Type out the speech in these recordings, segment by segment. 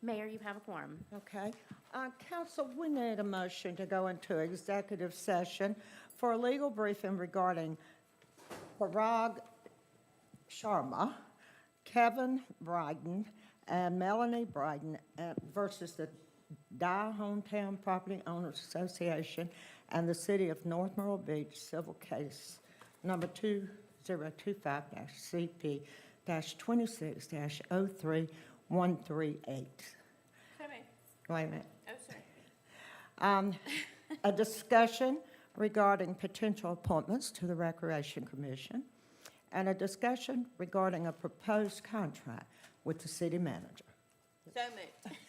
Mayor, you have a quorum. Okay. Council, we need a motion to go into executive session for a legal briefing regarding Parag Sharma, Kevin Bryden, and Melanie Bryden versus the Dye Hometown Property Owners Association and the City of North Myrtle Beach civil case number 2025-CP-26-03138. So moved. Wait a minute. Oh, sorry. A discussion regarding potential appointments to the Recreation Commission, and a discussion regarding a proposed contract with the city manager. So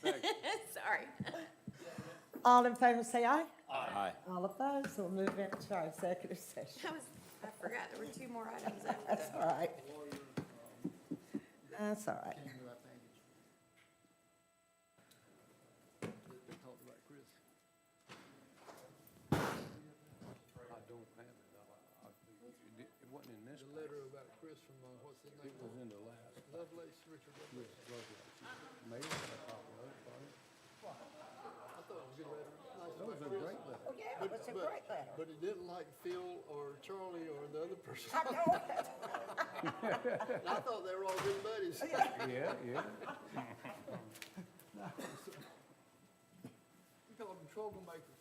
moved. Sorry. All in favor, say aye. Aye. All opposed, we'll move into our executive session. I forgot, there were two more items after That's that. all right. That's all right. I don't have it. It wasn't in this. The letter about Chris from, what's his name? It was in the last. Lovelace, Richard Lovelace. Mayor had a copy of it, probably. I thought it was a good letter. Nice That was about a Chris. great letter. Oh, yeah, it's a great letter. But he didn't like Phil or Charlie or the other person. I know it. And I thought they were all good buddies. Yeah, yeah. We called them troublemakers.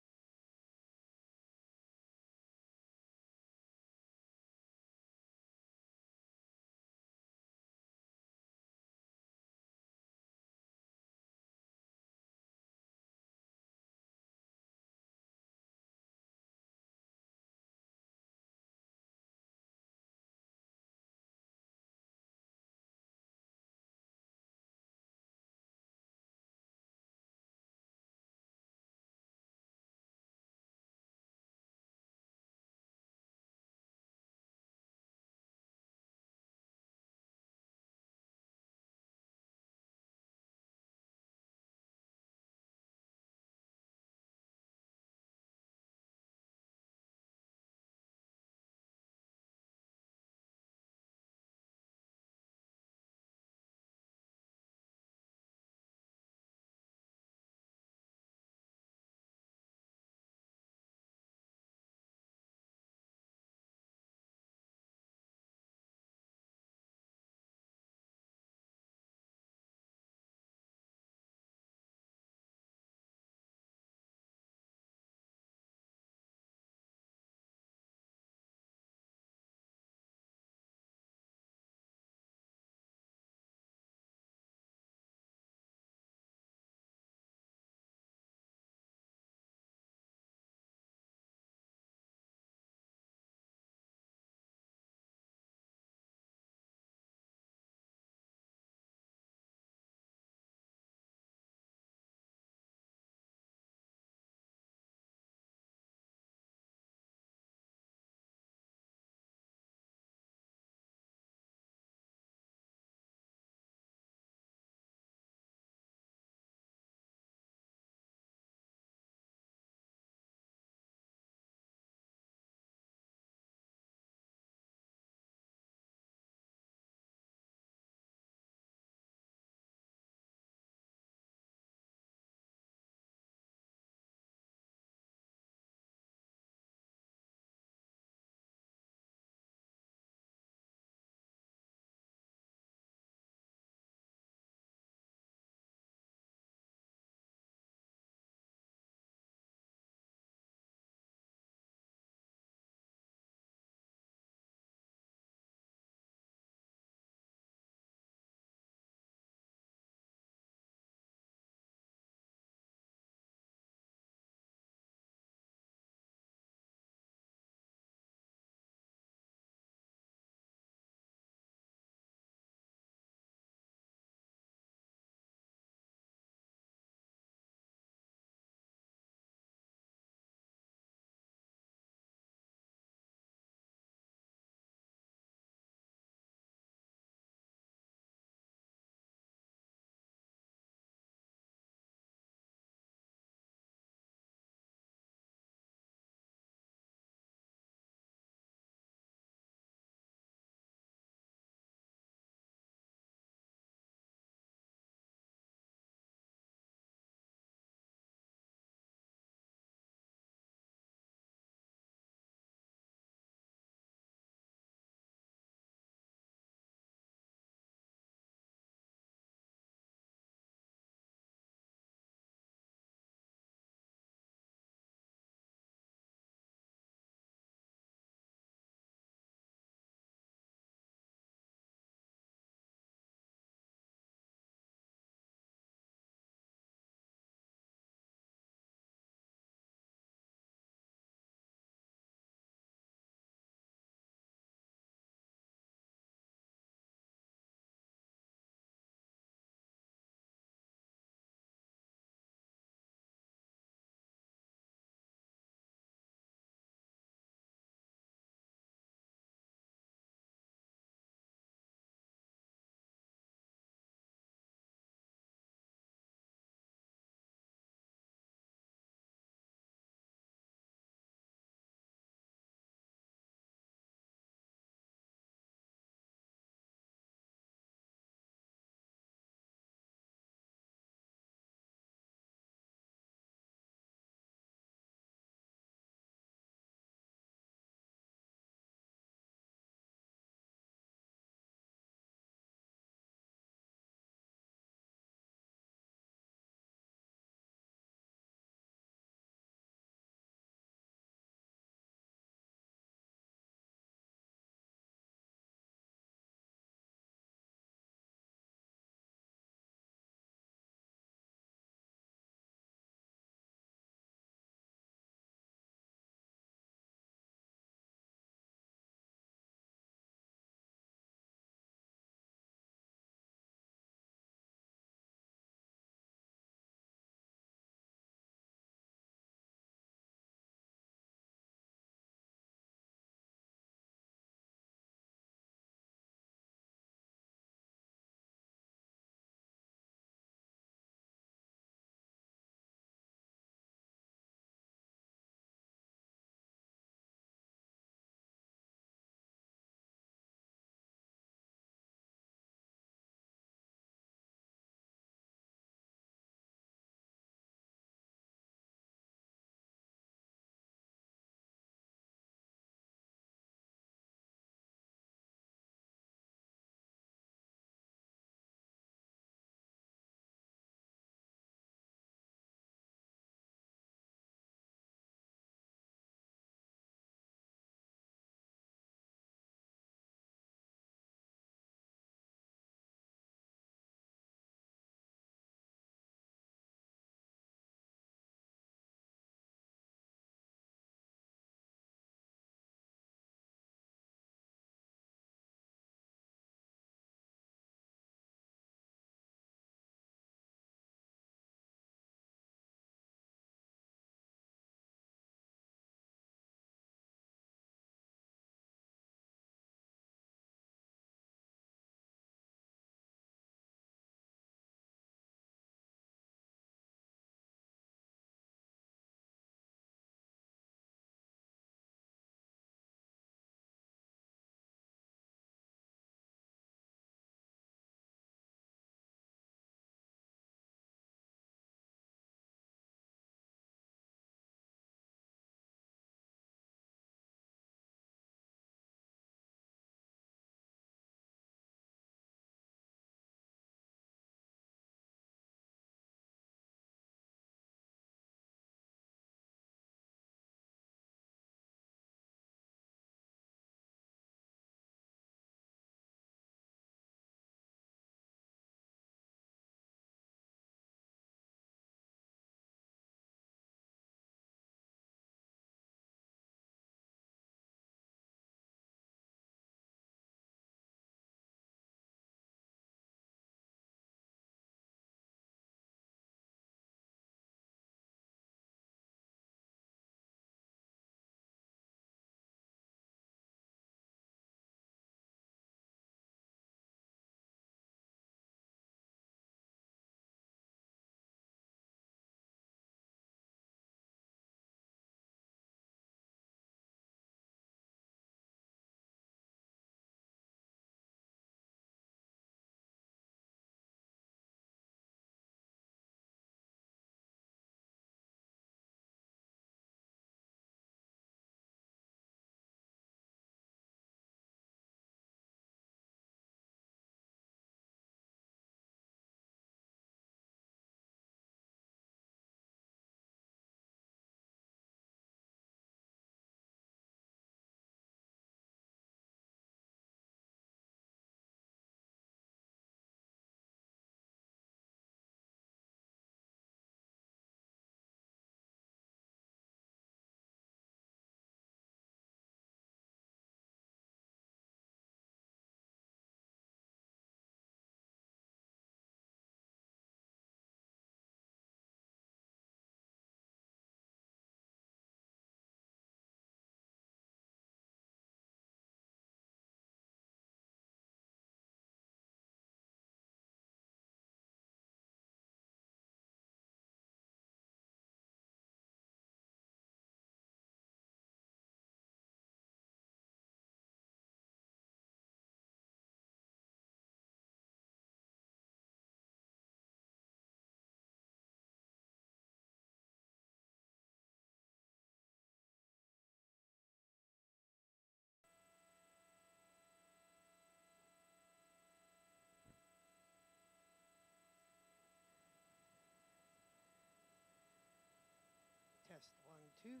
two.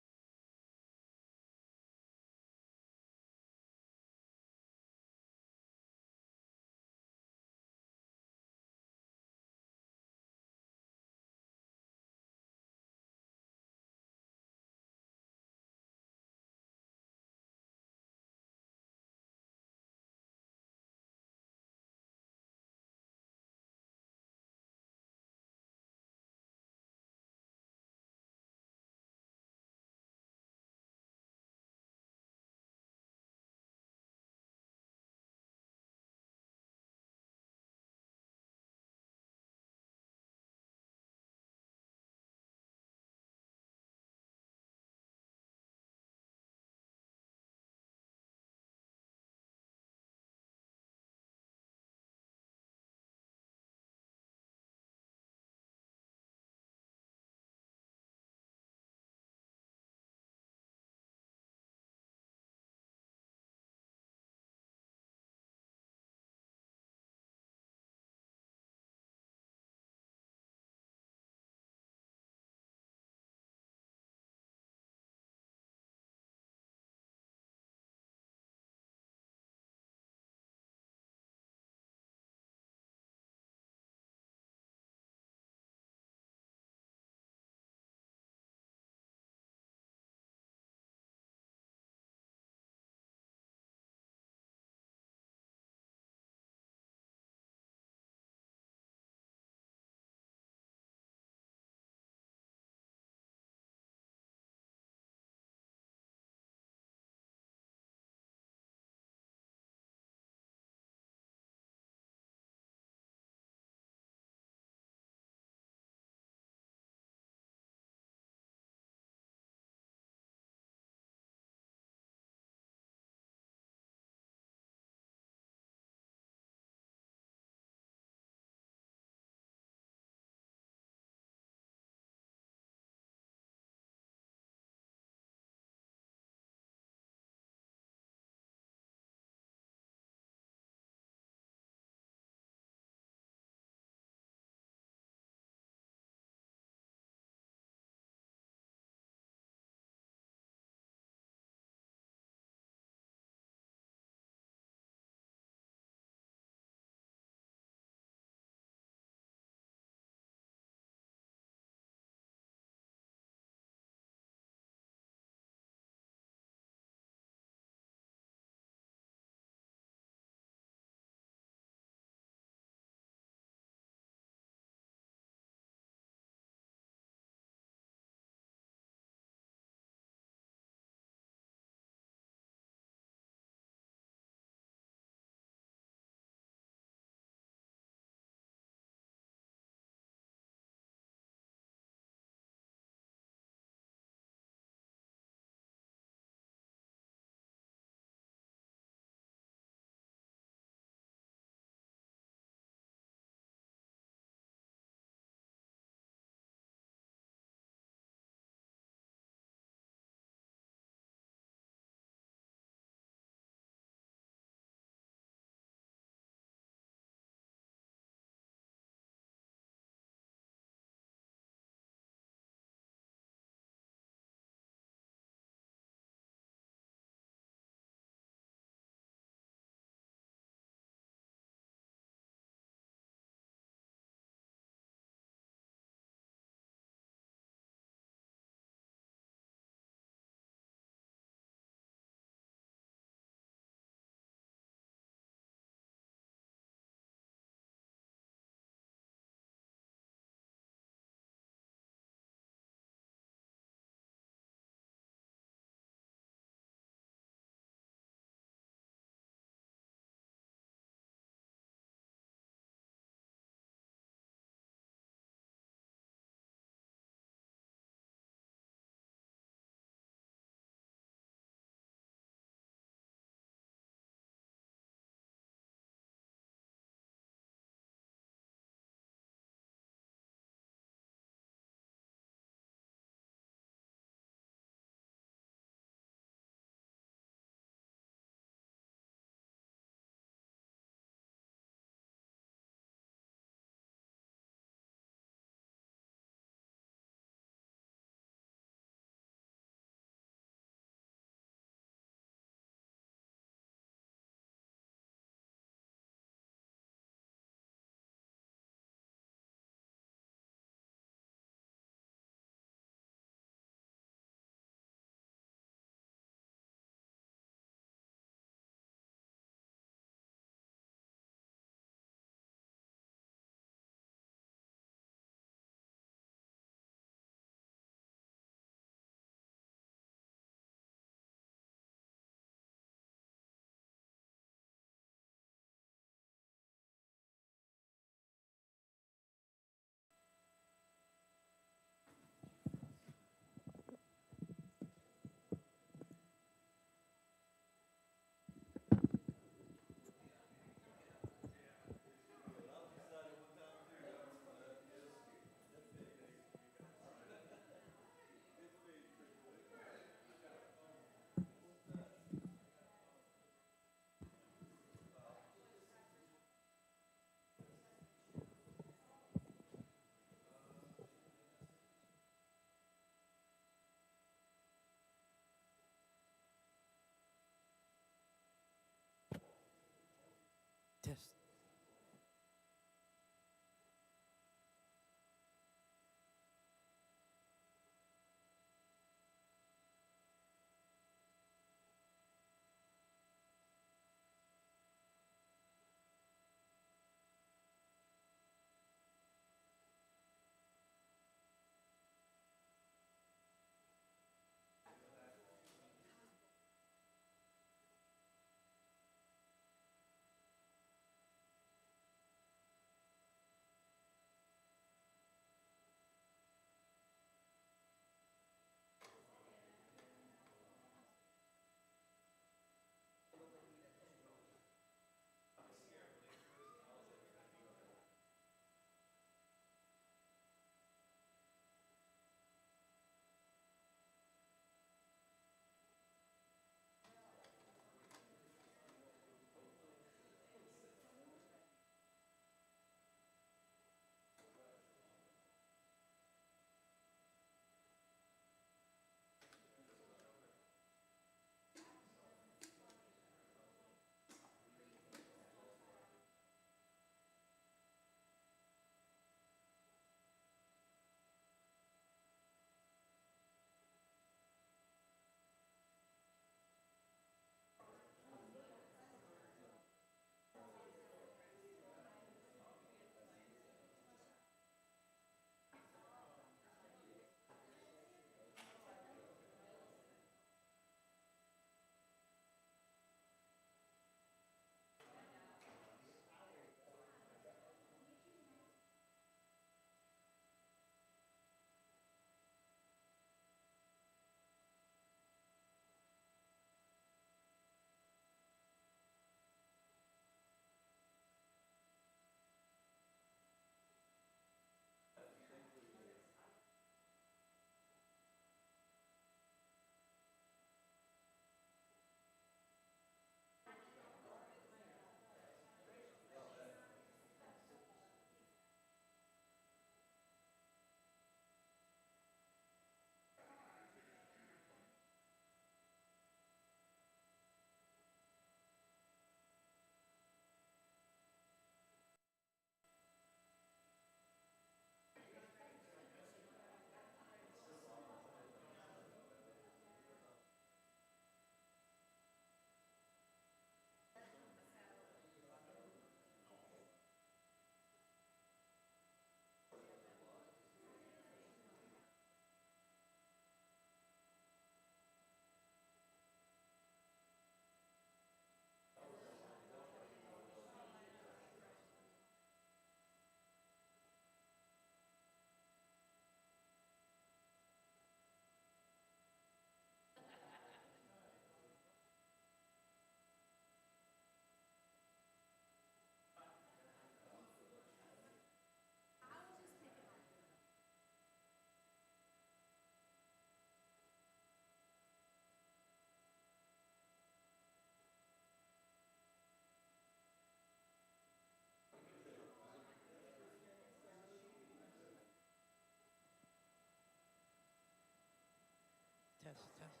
Test, test.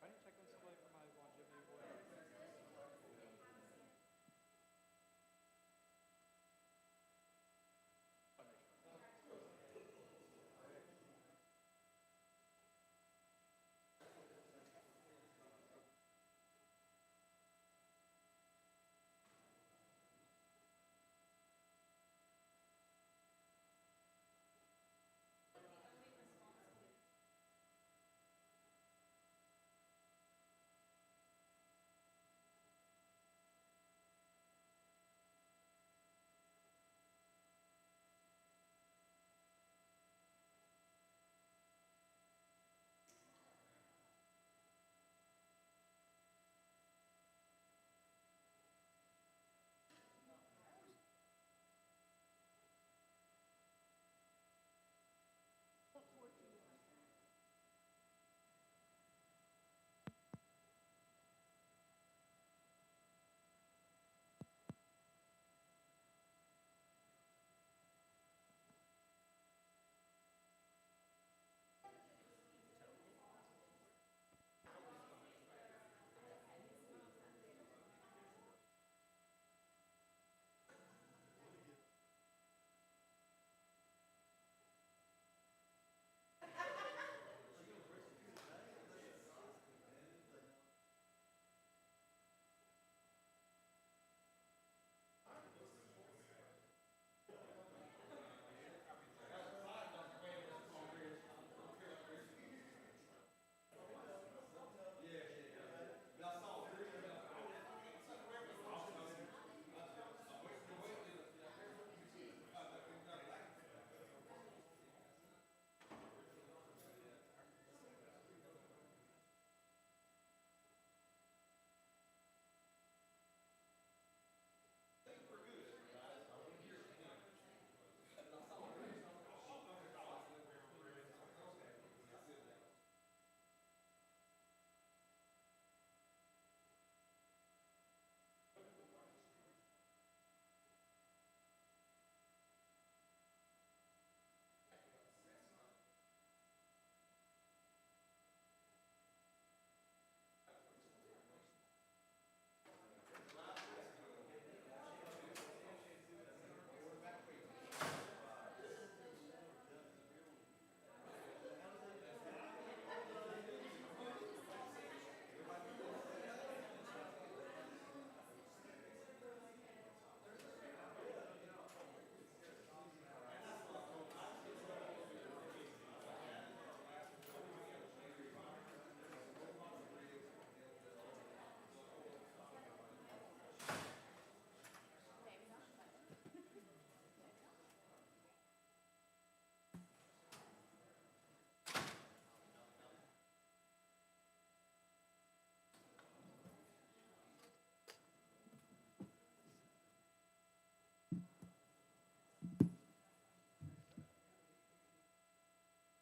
I didn't check on somebody for my longevity award.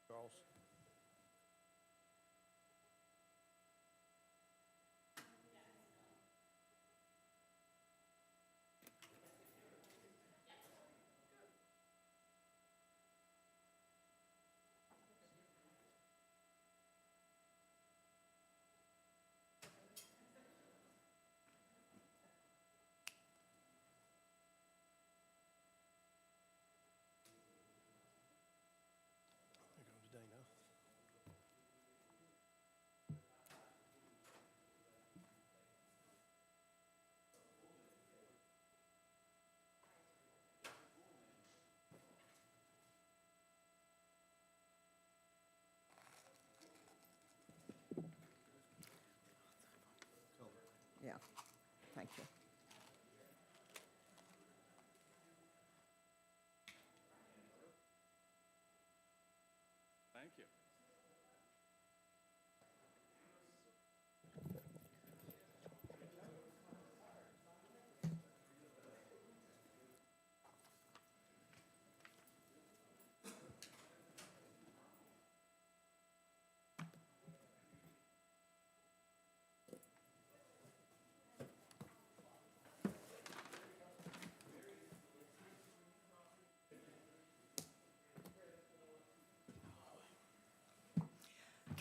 Charles? Here comes Dana. Yeah, thank you. Thank you.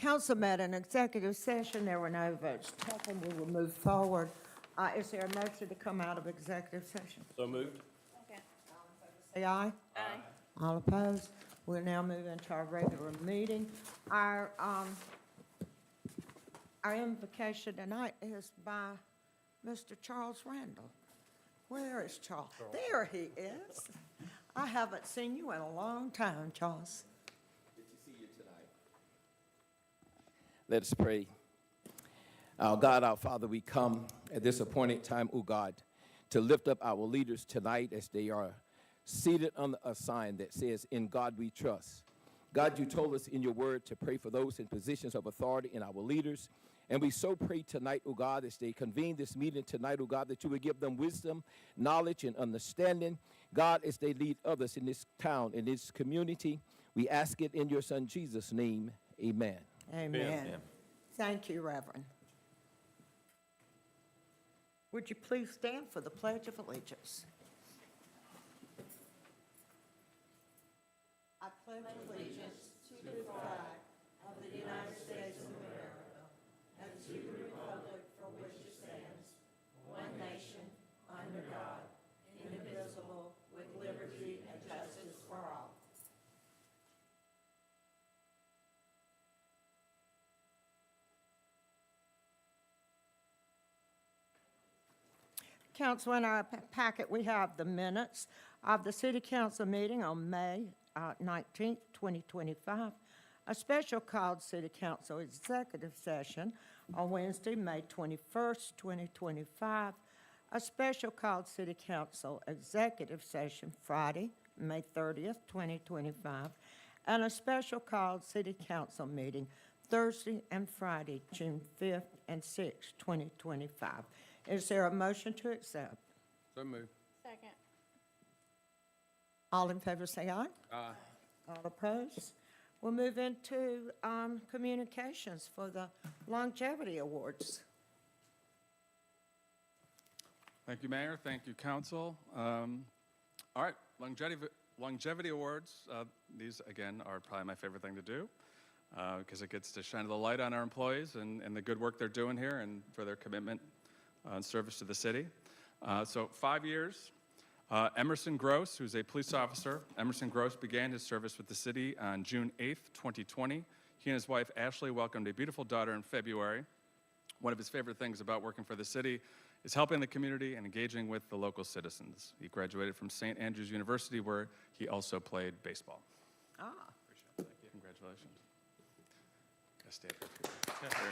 Council met in executive session. There were no votes taken. We will move forward. Is there a motion to come out of executive session? So moved. Say aye. Aye. All opposed? We'll now move into our regular meeting. Our invocation tonight is by Mr. Charles Randall. Where is Charles? There he is. I haven't seen you in a long time, Charles. Good to see you tonight. Let us pray. Our God, our Father, we come at this appointed time, O God, to lift up our leaders tonight as they are seated under a sign that says, "In God we trust." God, you told us in your word to pray for those in positions of authority in our leaders. And we so pray tonight, O God, as they convene this meeting tonight, O God, that you would give them wisdom, knowledge, and understanding. God, as they lead others in this town, in this community, we ask it in your Son Jesus' name. Amen. Amen. Thank you, Reverend. Would you please stand for the Pledge of Allegiance? I pledge allegiance to the flag of the United States of America and to the republic for which it stands, one nation, under God, indivisible, with liberty and justice for all. Council, in our packet, we have the minutes of the City Council meeting on May 19th, 2025, a special called City Council executive session on Wednesday, May 21st, 2025, a special called City Council executive session Friday, May 30th, 2025, and a special called City Council meeting Thursday and Friday, June 5th and 6th, 2025. Is there a motion to accept? So moved. Second. All in favor say aye. Aye. All opposed? We'll move into communications for the longevity awards. Thank you, Mayor. Thank you, Council. All right, longevity awards. These, again, are probably my favorite thing to do because it gets to shine the light on our employees and the good work they're doing here and for their commitment and service to the city. So 5 years. Emerson Gross, who's a police officer. Emerson Gross began his service with the city on June 8th, 2020. He and his wife, Ashley, welcomed a beautiful daughter in February. One of his favorite things about working for the city is helping the community and engaging with the local citizens. He graduated from St. Andrews University, where he also played baseball. Ah. Appreciate it. Congratulations. Gotta stay up here.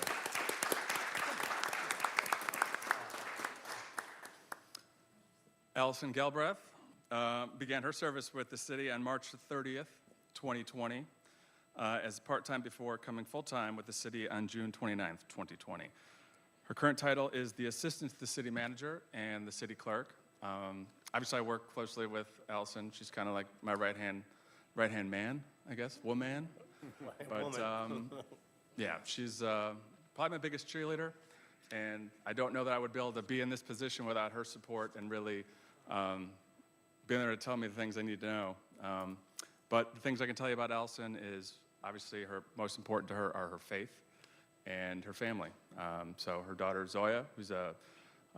Allison Galbraith began her service with the city on March 30th, 2020, as part-time before coming full-time with the city on June 29th, 2020. Her current title is the Assistant to the City Manager and the City Clerk. Obviously, I work closely with Allison. She's kind of like my right-hand man, I guess, woman. But yeah, she's probably my biggest cheerleader. And I don't know that I would be able to be in this position without her support and really being there to tell me the things I need to know. But the things I can tell you about Allison is obviously most important to her are her faith and her family. So her daughter Zoya, who's a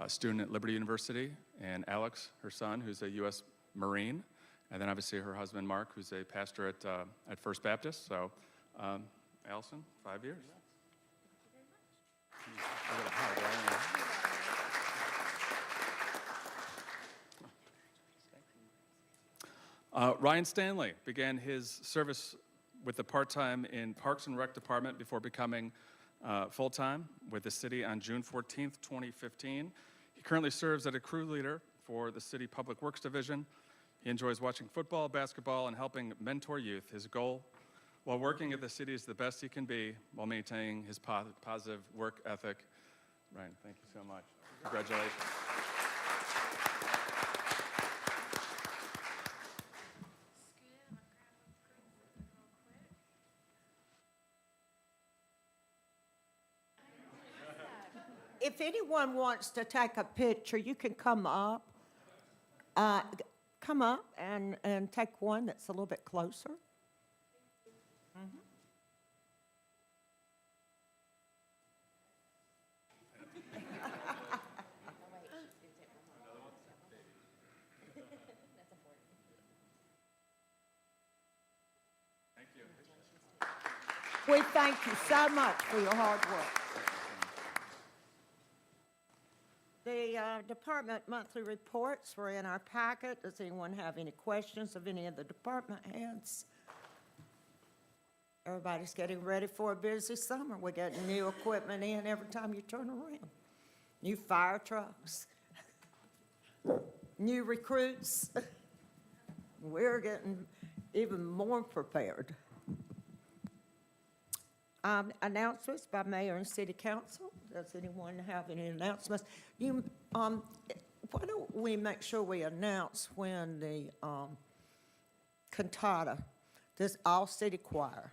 student at Liberty University, and Alex, her son, who's a U.S. Marine, and then obviously her husband Mark, who's a pastor at First Baptist. So Allison, 5 years. Ryan Stanley began his service with the part-time in Parks and Rec Department before becoming full-time with the city on June 14th, 2015. He currently serves as a crew leader for the City Public Works Division. He enjoys watching football, basketball, and helping mentor youth. His goal while working at the city is the best he can be while maintaining his positive work ethic. Ryan, thank you so much. Congratulations. If anyone wants to take a picture, you can come up. Come up and take one that's a little bit closer. We thank you so much for your hard work. The department monthly reports were in our packet. Does anyone have any questions of any of the department heads? Everybody's getting ready for a busy summer. We're getting new equipment in every time you turn around. New fire trucks, new recruits. We're getting even more prepared. Announcements by mayor and city council. Does anyone have any announcements? Why don't we make sure we announce when the cantata, this all-city choir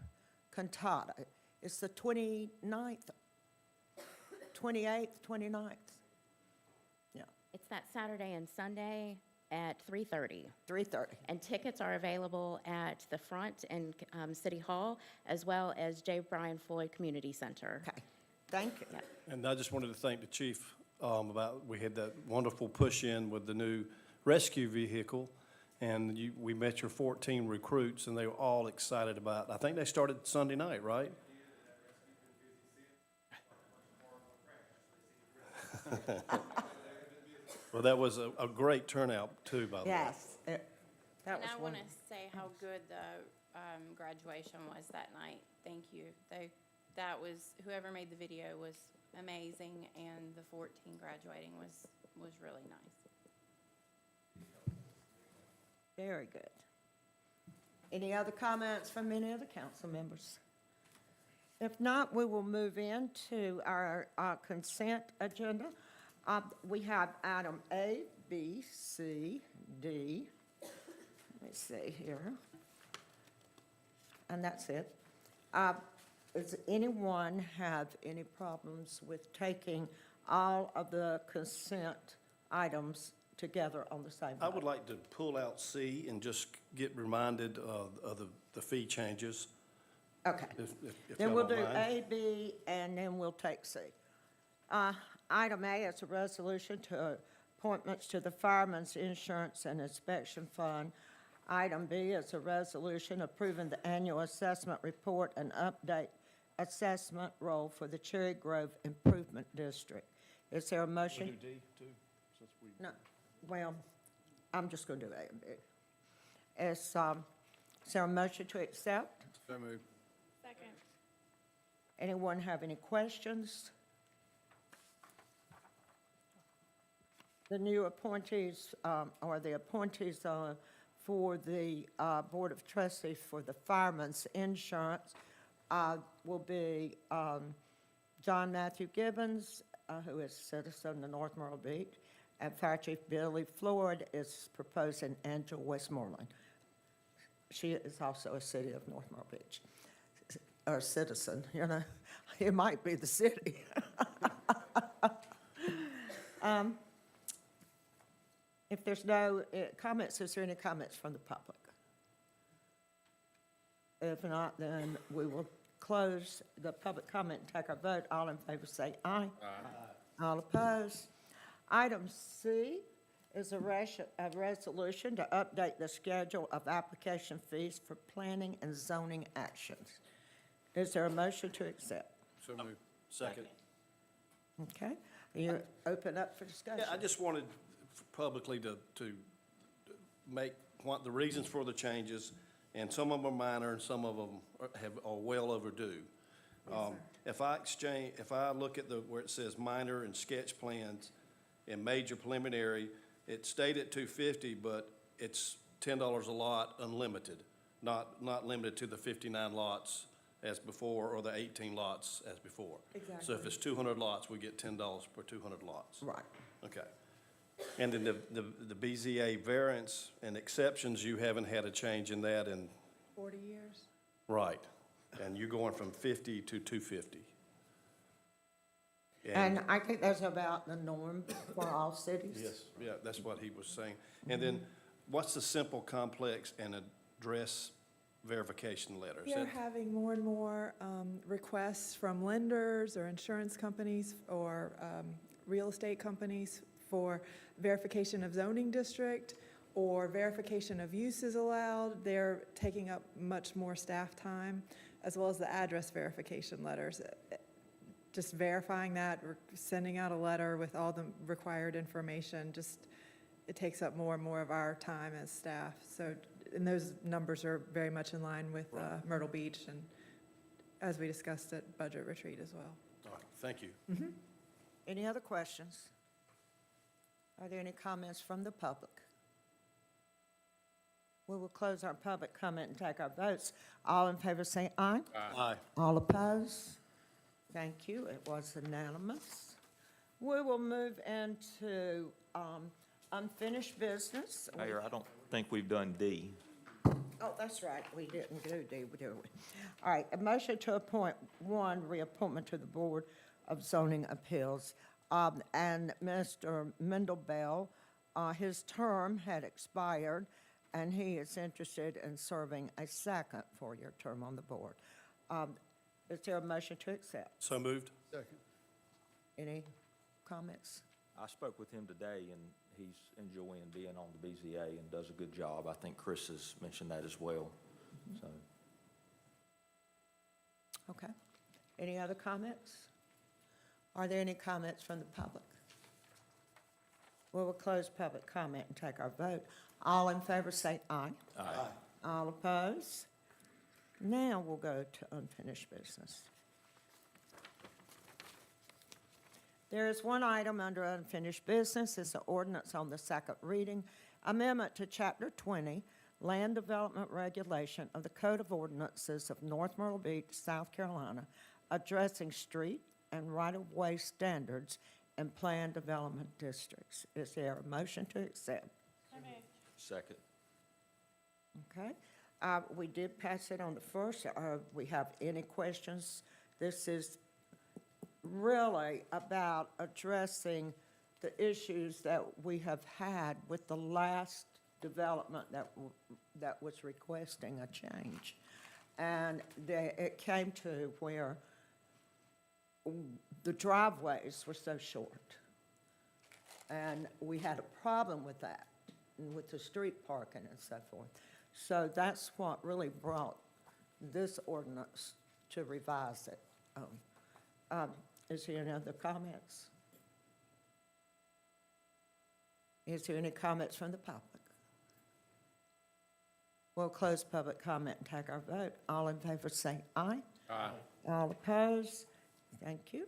cantata, it's the 29th, 28th, 29th? Yeah, It's that Saturday and Sunday at 3:30. 3:30. And tickets are available at the front in City Hall, as well as J. Bryan Floyd Community Center. Okay, thank you. Yep. And I just wanted to thank the chief about, we had that wonderful push-in with the new rescue vehicle, and we met your 14 recruits, and they were all excited about, I think they started Sunday night, right? Well, that was a great turnout, too, by the way. Yes, that And was I want wonderful. to say how good the graduation was that night. Thank you. That was, whoever made the video was amazing, and the 14 graduating was really nice. Very good. Any other comments from any of the council members? If not, we will move into our consent agenda. We have item A, B, C, D. Let me see here. And that's it. Does anyone have any problems with taking all of the consent items together on the same I vote? would like to pull out C and just get reminded of the fee changes. Okay. If Then y'all we'll don't do mind. A, B, and then we'll take C. Item A is a resolution to appointments to the Fireman's Insurance and Inspection Fund. Item B is a resolution approving the annual assessment report and update assessment roll for the Cherry Grove Improvement District. Is there a motion? We do D, too, since we... No, well, I'm just going to do A and B. Is there a motion to accept? So moved. Second. Anyone have any questions? The new appointees, or the appointees for the Board of Trustees for the Fireman's Insurance will be John Matthew Gibbons, who is a citizen of North Myrtle Beach, and Fire Chief Billy Floyd is proposing Angela Westmoreland. She is also a city of North Myrtle Beach, or a citizen, you know. It might be the city. If there's no comments, is there any comments from the public? If not, then we will close the public comment and take our vote. All in favor say aye. Aye. All opposed. Item C is a resolution to update the schedule of application fees for planning and zoning actions. Is there a motion to accept? So moved. Second. Okay, you open up for discussion? Yeah, I just wanted publicly to make what the reasons for the changes, and some of them are minor and some of them are well overdue. If I look at where it says minor and sketch plans and major preliminary, it stayed at $250, but it's $10 a lot, unlimited, not limited to the 59 lots as before or the 18 lots as before. Exactly. So if it's 200 lots, we get $10 per 200 lots. Right. Okay. And then the BZA variance and exceptions, you haven't had a change in that in? 40 years? Right. And you're going from 50 to 250. And I think that's about the norm for all cities. Yes, yeah, that's what he was saying. And then what's the simple, complex, and address verification letters? We are having more and more requests from lenders or insurance companies or real estate companies for verification of zoning district or verification of uses allowed. They're taking up much more staff time. as well as the address verification letters. Just verifying that, or sending out a letter with all the required information, just, it takes up more and more of our time as staff. So, and those numbers are very much in line with Myrtle Beach, and as we discussed at budget retreat as well. All right, thank you. Any other questions? Are there any comments from the public? We will close our public comment and take our votes. All in favor say aye. Aye. All opposed? Thank you. It was unanimous. We will move into unfinished business. Mayor, I don't think we've done D. Oh, that's right. We didn't do we? All right, a motion to appoint one reappointment to the Board of Zoning Appeals. And Mr. Mendel, his term had expired, and he is interested in serving a second four-year term on the board. Is there a motion to accept? So moved. Second. Any comments? I spoke with him today, and he's enjoying being on the BZA and does a good job. I think Chris has mentioned that as well, so. Okay. Any other comments? Are there any comments from the public? We will close public comment and take our vote. All in favor say aye. Aye. All opposed? Now we'll go to unfinished business. There is one item under unfinished business. It's an ordinance on the second reading, amendment to Chapter 20, Land Development Regulation of the Code of Ordinances of North Myrtle Beach, South Carolina, addressing street and right-of-way standards in planned development districts. Is there a motion to accept? Second. Okay. We did pass it on the first. We have any questions? This is really about addressing the issues that we have had with the last development that was requesting a change. And it came to where the driveways were so short. And we had a problem with that, with the street parking and so forth. So that's what really brought this ordinance to revise it. Is there any other comments? Is there any comments from the public? We'll close public comment and take our vote. All in favor say aye. Aye. All opposed? Thank you.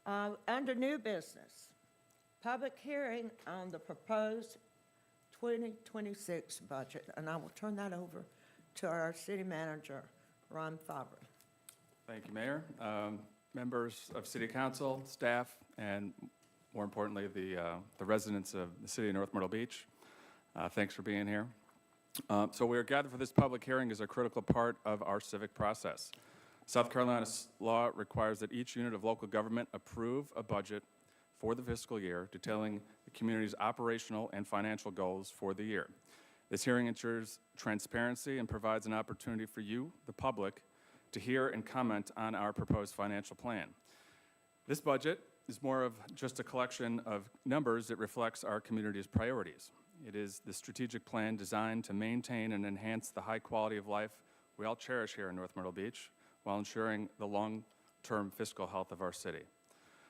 Under new business, public hearing on the proposed 2026 budget, and I will turn that over to our city manager, Ron Fabry. Thank you, Mayor. Members of City Council, staff, and more importantly, the residents of the city of North Myrtle Beach. Thanks for being here. So we are gathered for this public hearing as a critical part of our civic process. South Carolina's law requires that each unit of local government approve a budget for the fiscal year, detailing the community's operational and financial goals for the year. This hearing ensures transparency and provides an opportunity for you, the public, to hear and comment on our proposed financial plan. This budget is more of just a collection of numbers that reflects our community's priorities. It is the strategic plan designed to maintain and enhance the high quality of life we all cherish here in North Myrtle Beach, while ensuring the long-term fiscal health of our city.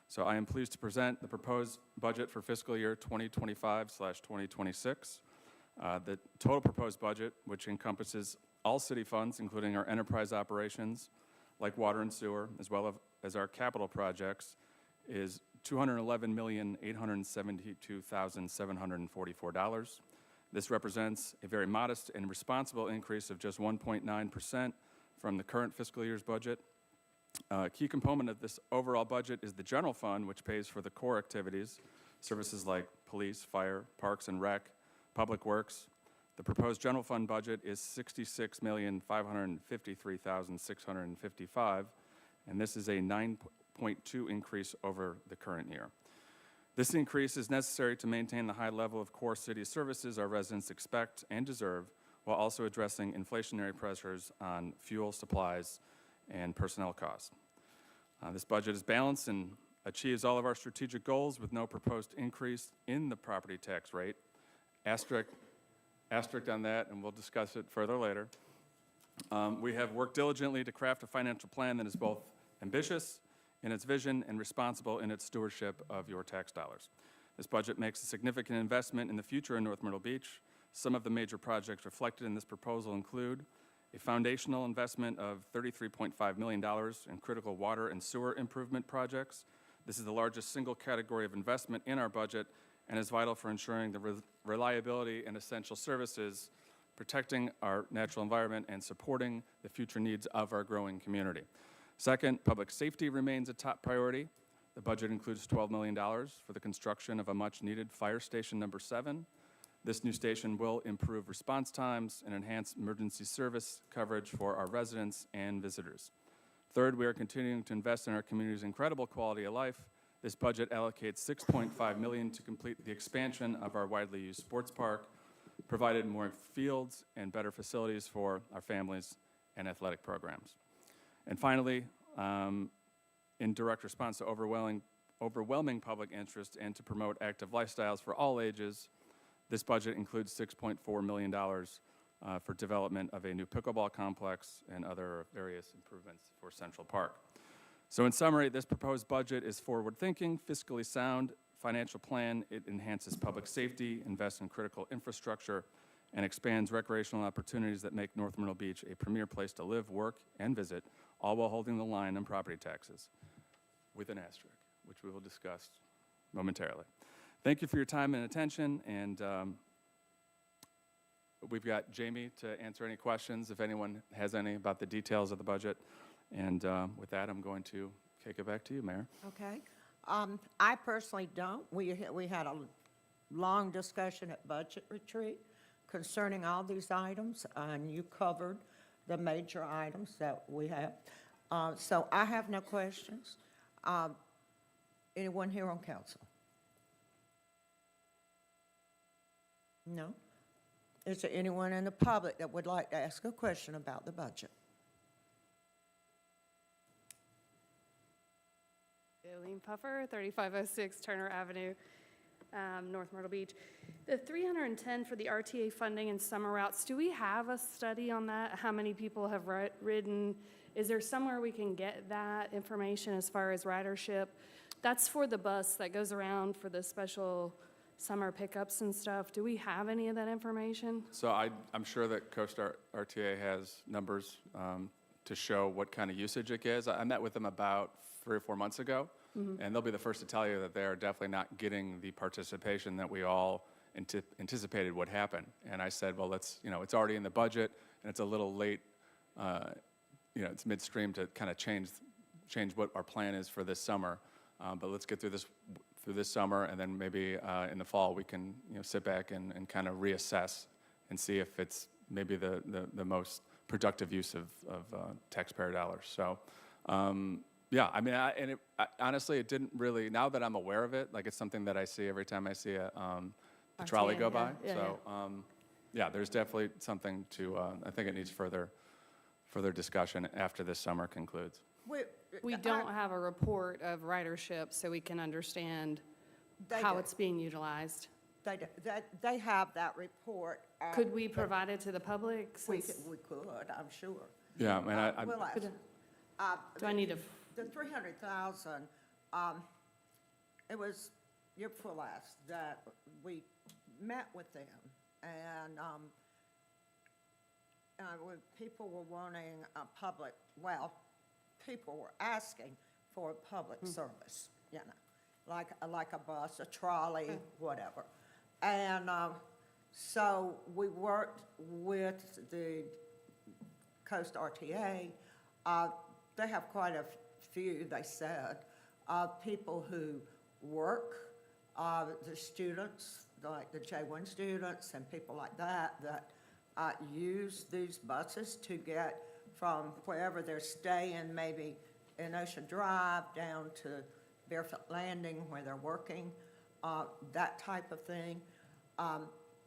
So I am pleased to present the proposed budget for fiscal year 2025/2026. The total proposed budget, which encompasses all city funds, including our enterprise operations, like water and sewer, as well as our capital projects, is $211,872,744. This represents a very modest and responsible increase of just 1.9% from the current fiscal year's budget. A key component of this overall budget is the general fund, which pays for the core activities, services like police, fire, parks and rec, public works. The proposed general fund budget is $66,553,655, and this is a 9.2% increase over the current year. This increase is necessary to maintain the high level of core city services our residents expect and deserve, while also addressing inflationary pressures on fuel, supplies, and personnel costs. This budget is balanced and achieves all of our strategic goals with no proposed increase in the property tax rate. Asterisk on that, and we'll discuss it further later. We have worked diligently to craft a financial plan that is both ambitious in its vision and responsible in its stewardship of your tax dollars. This budget makes a significant investment in the future in North Myrtle Beach. Some of the major projects reflected in this proposal include a foundational investment of $33.5 million in critical water and sewer improvement projects. This is the largest single category of investment in our budget and is vital for ensuring the reliability and essential services, protecting our natural environment, and supporting the future needs of our growing community. Second, public safety remains a top priority. The budget includes $12 million for the construction of a much-needed fire station number 7. This new station will improve response times and enhance emergency service coverage for our residents and visitors. Third, we are continuing to invest in our community's incredible quality of life. This budget allocates $6.5 million to complete the expansion of our widely used sports park, provided more fields and better facilities for our families and athletic programs. And finally, in direct response to overwhelming public interest and to promote active lifestyles for all ages, this budget includes $6.4 million for development of a new pickleball complex and other various improvements for Central Park. So in summary, this proposed budget is forward-thinking, fiscally sound financial plan. It enhances public safety, invests in critical infrastructure, and expands recreational opportunities that make North Myrtle Beach a premier place to live, work, and visit, all while holding the line on property taxes, with an asterisk, which we will discuss momentarily. Thank you for your time and attention, and we've got Jamie to answer any questions, if anyone has any, about the details of the budget. And with that, I'm going to kick it back to you, Mayor. Okay. I personally don't. We had a long discussion at Budget Retreat concerning all these items, and you covered the major items that we have. So I have no questions. Anyone here on council? No? Is there anyone in the public that would like to ask a question about the budget? Eileen Puffer, 3506 Turner Avenue, North Myrtle Beach. The 310 for the RTA funding and summer routes, do we have a study on that? How many people have ridden? Is there somewhere we can get that information as far as ridership? That's for the bus that goes around for the special summer pickups and stuff. Do we have any of that information? So I'm sure that CoStar RTA has numbers to show what kind of usage it gets. I met with them about 3 or 4 months ago, and they'll be the first to tell you that they're definitely not getting the participation that we all anticipated would happen. And I said, well, it's already in the budget, and it's a little late, it's midstream to kind of change what our plan is for this summer. But let's get through this summer, and then maybe in the fall we can sit back and kind of reassess and see if it's maybe the most productive use of taxpayer dollars. So yeah, I mean, honestly, it didn't really. Now that I'm aware of it, like it's something that I see every time I see the trolley go by. Yeah, there's definitely something to. I think it needs further discussion after this summer concludes. We don't have a report of ridership, so we can understand how it's being utilized. They have that report. Could we provide it to the public? We could, I'm sure. Yeah, I mean, We'll ask. Do I need to? The 300,000, it was, you're full ass, that we met with them, and people were wanting a public, people were asking for a public service, like a bus, a trolley, whatever. And so we worked with the Coast RTA. They have quite a few, they said, people who work, the students, like the J1 students and people like that use these buses to get from wherever they're staying, maybe in Ocean Drive down to Barefoot Landing where they're working, that type of thing.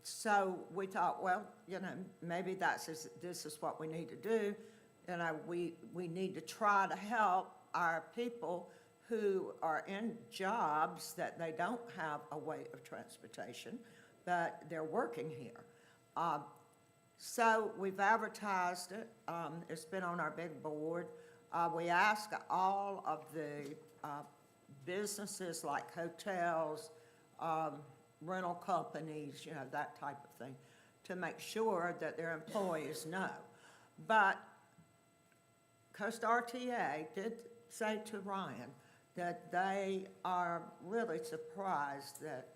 So we thought, well, maybe this is what we need to do. We need to try to help our people who are in jobs that they don't have a way of transportation, but they're working here. So we've advertised it. It's been on our big board. We ask all of the businesses like hotels, rental companies, that type of thing, to make sure that their employees know. But Coast RTA did say to Ryan that they are really surprised that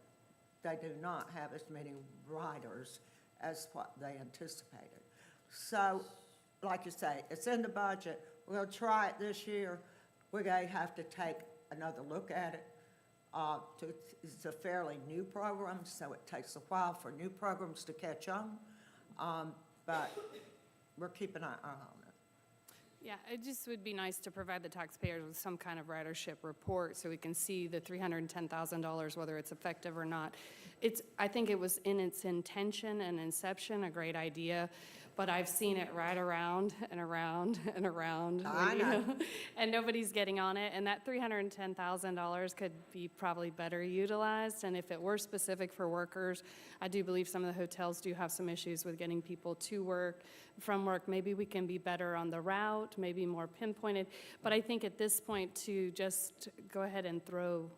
they do not have as many riders as what they anticipated. So, like you say, it's in the budget. We'll try it this year. We're going to have to take another look at it. It's a fairly new program, so it takes a while for new programs to catch on. But we're keeping an eye on it. Yeah, it just would be nice to provide the taxpayers with some kind of ridership report so we can see the $310,000, whether it's effective or not. I think it was in its intention and inception a great idea, but I've seen it right around and around and around. I know. And nobody's getting on it, and that $310,000 could be probably better utilized. And if it were specific for workers, I do believe some of the hotels do have some issues with getting people to work, from work. Maybe we can be better on the route, maybe more pinpointed. But I think at this point to just go ahead and throw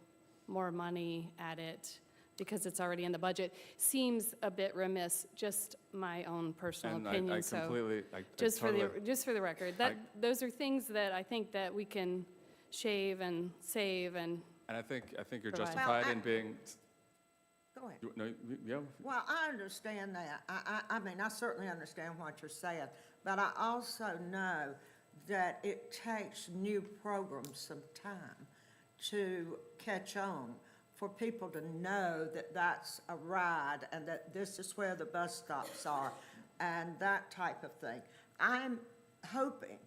more money at it because it's already in the budget seems a bit remiss, just my own personal And opinion. I So completely, just for the record, those are things that I think that we can shave and save and And I think you're Provide. justified Well, in being, Go ahead. no, yeah, Well, I understand that. I mean, I certainly understand what you're saying, but I also know that it takes new programs some time to catch on, for people to know that that's a ride and that this is where the bus stops are and that type of thing. I'm hoping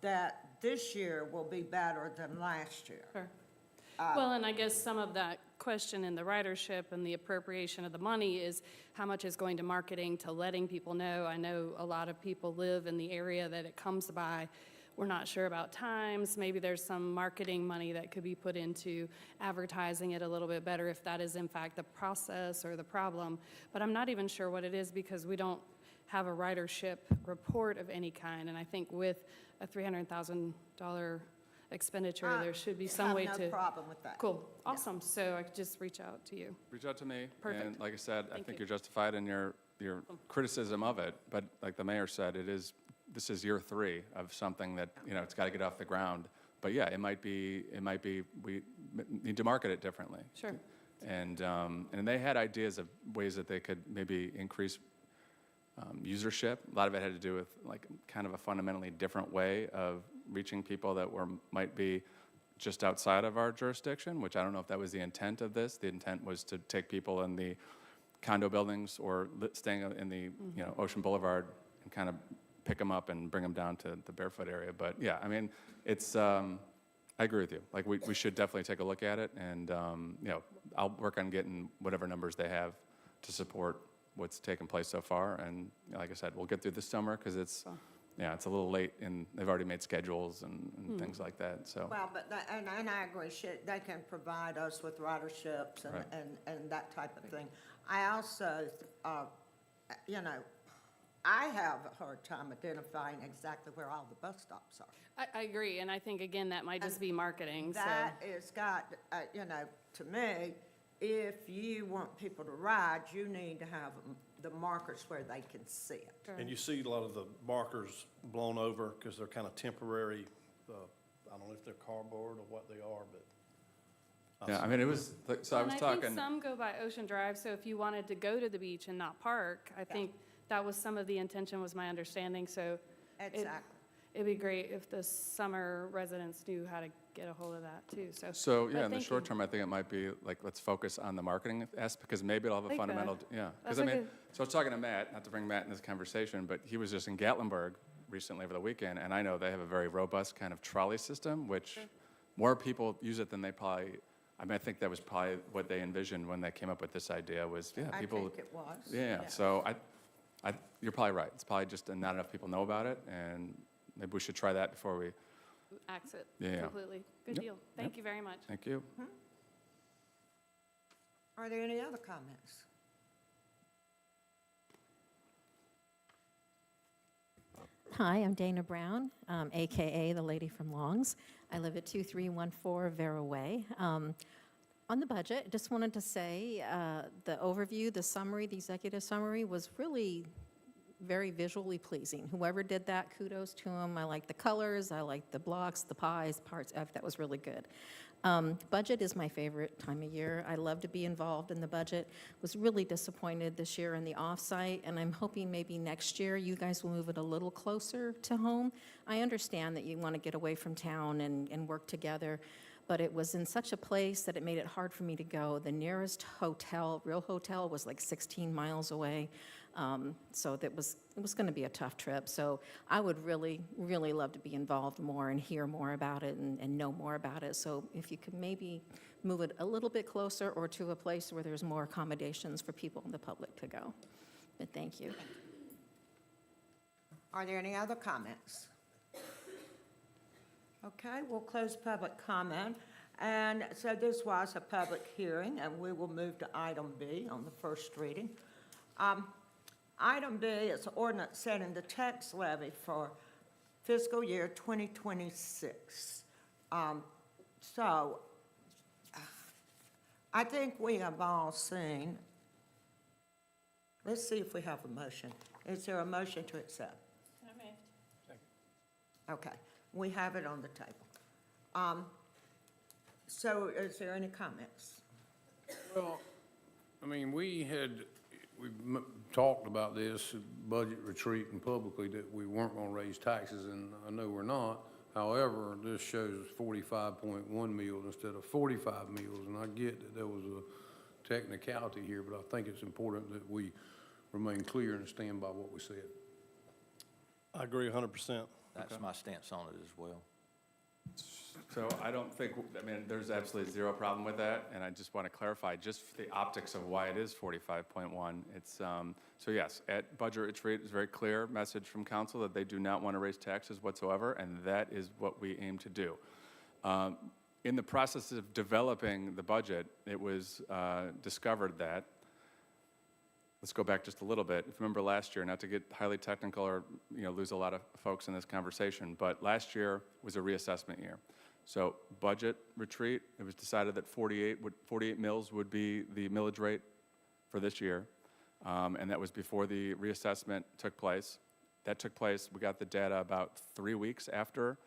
that this year will be better than last year. Sure. Well, and I guess some of that question in the ridership and the appropriation of the money is how much is going to marketing, to letting people know. I know a lot of people live in the area that it comes by. We're not sure about times. Maybe there's some marketing money that could be put into advertising it a little bit better if that is in fact the process or the problem. But I'm not even sure what it is because we don't have a ridership report of any kind. And I think with a $300,000 expenditure, there should be some way I have to. no problem with that. Cool, awesome. So I could just reach out to you. reach out to me. Perfect. And like I said, I Thank think you. you're justified in your criticism of it. But like the mayor said, this is year 3 of something that, it's got to get off the ground. But yeah, it might be, we need to market it differently. Sure. And they had ideas of ways that they could maybe increase usership. A lot of it had to do with like kind of a fundamentally different way of reaching people that might be just outside of our jurisdiction, which I don't know if that was the intent of this. The intent was to take people in the condo buildings or staying in the Ocean Boulevard and kind of pick them up and bring them down to the Barefoot area. But yeah, I mean, it's I agree with you. Like we should definitely take a look at it, and I'll work on getting whatever numbers they have to support what's taken place so far. And like I said, we'll get through this summer because it's it's a little late, and they've already made schedules and things like that. So Well, but, and I agree, they can provide us with riderships Right. and that type of thing. I also, I have a hard time identifying exactly where all the bus stops are. I agree, and I think, again, that might just be marketing, so. That is got, to me, if you want people to ride, you need to have the markers where they can see it. And you see a lot of the markers blown over because they're kind of temporary. I don't know if they're cardboard or what they are, but. yeah, I mean, it was so I was And I talking. think some go by Ocean Drive, so if you wanted to go to the beach and not park, I think that was some of the intention, was my understanding, so. Exactly. It'd be great if the summer residents knew how to get a hold of that too, so. So, but yeah, in the thank short you. term, I think it might be like, let's focus on the marketing aspect, because maybe it'll have a Like that. fundamental, yeah. Because That's I a mean, good- so I was talking to Matt, not to bring Matt in this conversation, but he was just in Gatlinburg recently over the weekend, and I know they have a very robust kind of trolley system, which more people use it than they probably, I mean, I think that was probably what they envisioned when they came up with this idea was, I people. think it was. Yeah, so you're probably right. It's probably just not enough people know about it, and maybe we should try that before we, Axe it Yeah. completely. Good Yep, deal. Thank you very much. thank you. Are there any other comments? Hi, I'm Dana Brown, AKA the lady from Longs. I live at 2314 Vera Way. On the budget, I just wanted to say the overview, the summary, the executive summary was really very visually pleasing. Whoever did that, kudos to them. I like the colors, I like the blocks, the pies, parts. That was really good. Budget is my favorite time of year. I love to be involved in the budget. Was really disappointed this year in the offsite, and I'm hoping maybe next year you guys will move it a little closer to home. I understand that you want to get away from town and work together, but it was in such a place that it made it hard for me to go. The nearest hotel, real hotel, was like 16 miles away. So it was going to be a tough trip. So I would really, really love to be involved more and hear more about it and know more about it. So if you could maybe move it a little bit closer or to a place where there's more accommodations for people in the public to go. But thank you. Are there any other comments? Okay, we'll close public comment. And so this was a public hearing, and we will move to item B on the first reading. Item B is ordinance setting the tax levy for fiscal year 2026. So I think we have all seen, let's see if we have a motion. Is there a motion to accept? So moved. Okay, we have it on the table. So is there any comments? Well, I mean, we've talked about this at budget retreat and publicly that we weren't gonna raise taxes, and I know we're not. However, this shows 45.1 meals instead of 45 meals, and I get that there was a technicality here, but I think it's important that we remain clear and stand by what we said. I agree 100%. That's my stance on it as well. So I don't think, I mean, there's absolutely zero problem with that, and I just want to clarify just for the optics of why it is 45.1. It's, so yes, at budget retreat, it's a very clear message from council that they do not want to raise taxes whatsoever, and that is what we aim to do. In the process of developing the budget, it was discovered that, let's go back just a little bit. If you remember last year, not to get highly technical or lose a lot of folks in this conversation, but last year was a reassessment year. So budget retreat, it was decided that 48 mills would be the millage rate for this year, and that was before the reassessment took place. That took place, we got the data about 3 weeks after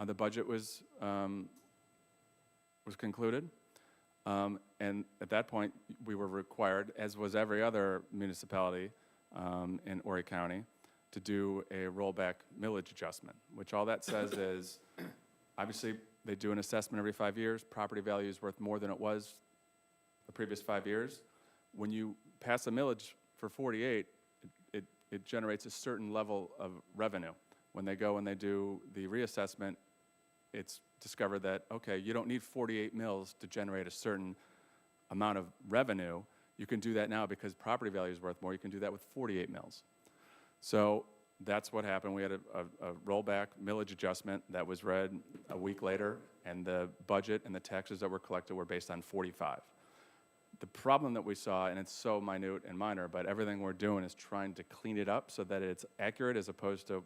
the budget was concluded. And at that point, we were required, as was every other municipality in Horry County, to do a rollback millage adjustment, which all that says is, obviously, they do an assessment every 5 years. Property value is worth more than it was the previous 5 years. When you pass a millage for 48, it generates a certain level of revenue. When they go and they do the reassessment, it's discovered that, okay, you don't need 48 mills to generate a certain amount of revenue. You can do that now because property value is worth more. You can do that with 48 mills. So that's what happened. We had a rollback millage adjustment that was read a week later, and the budget and the taxes that were collected were based on 45. The problem that we saw, and it's so minute and minor, but everything we're doing is trying to clean it up so that it's accurate as opposed to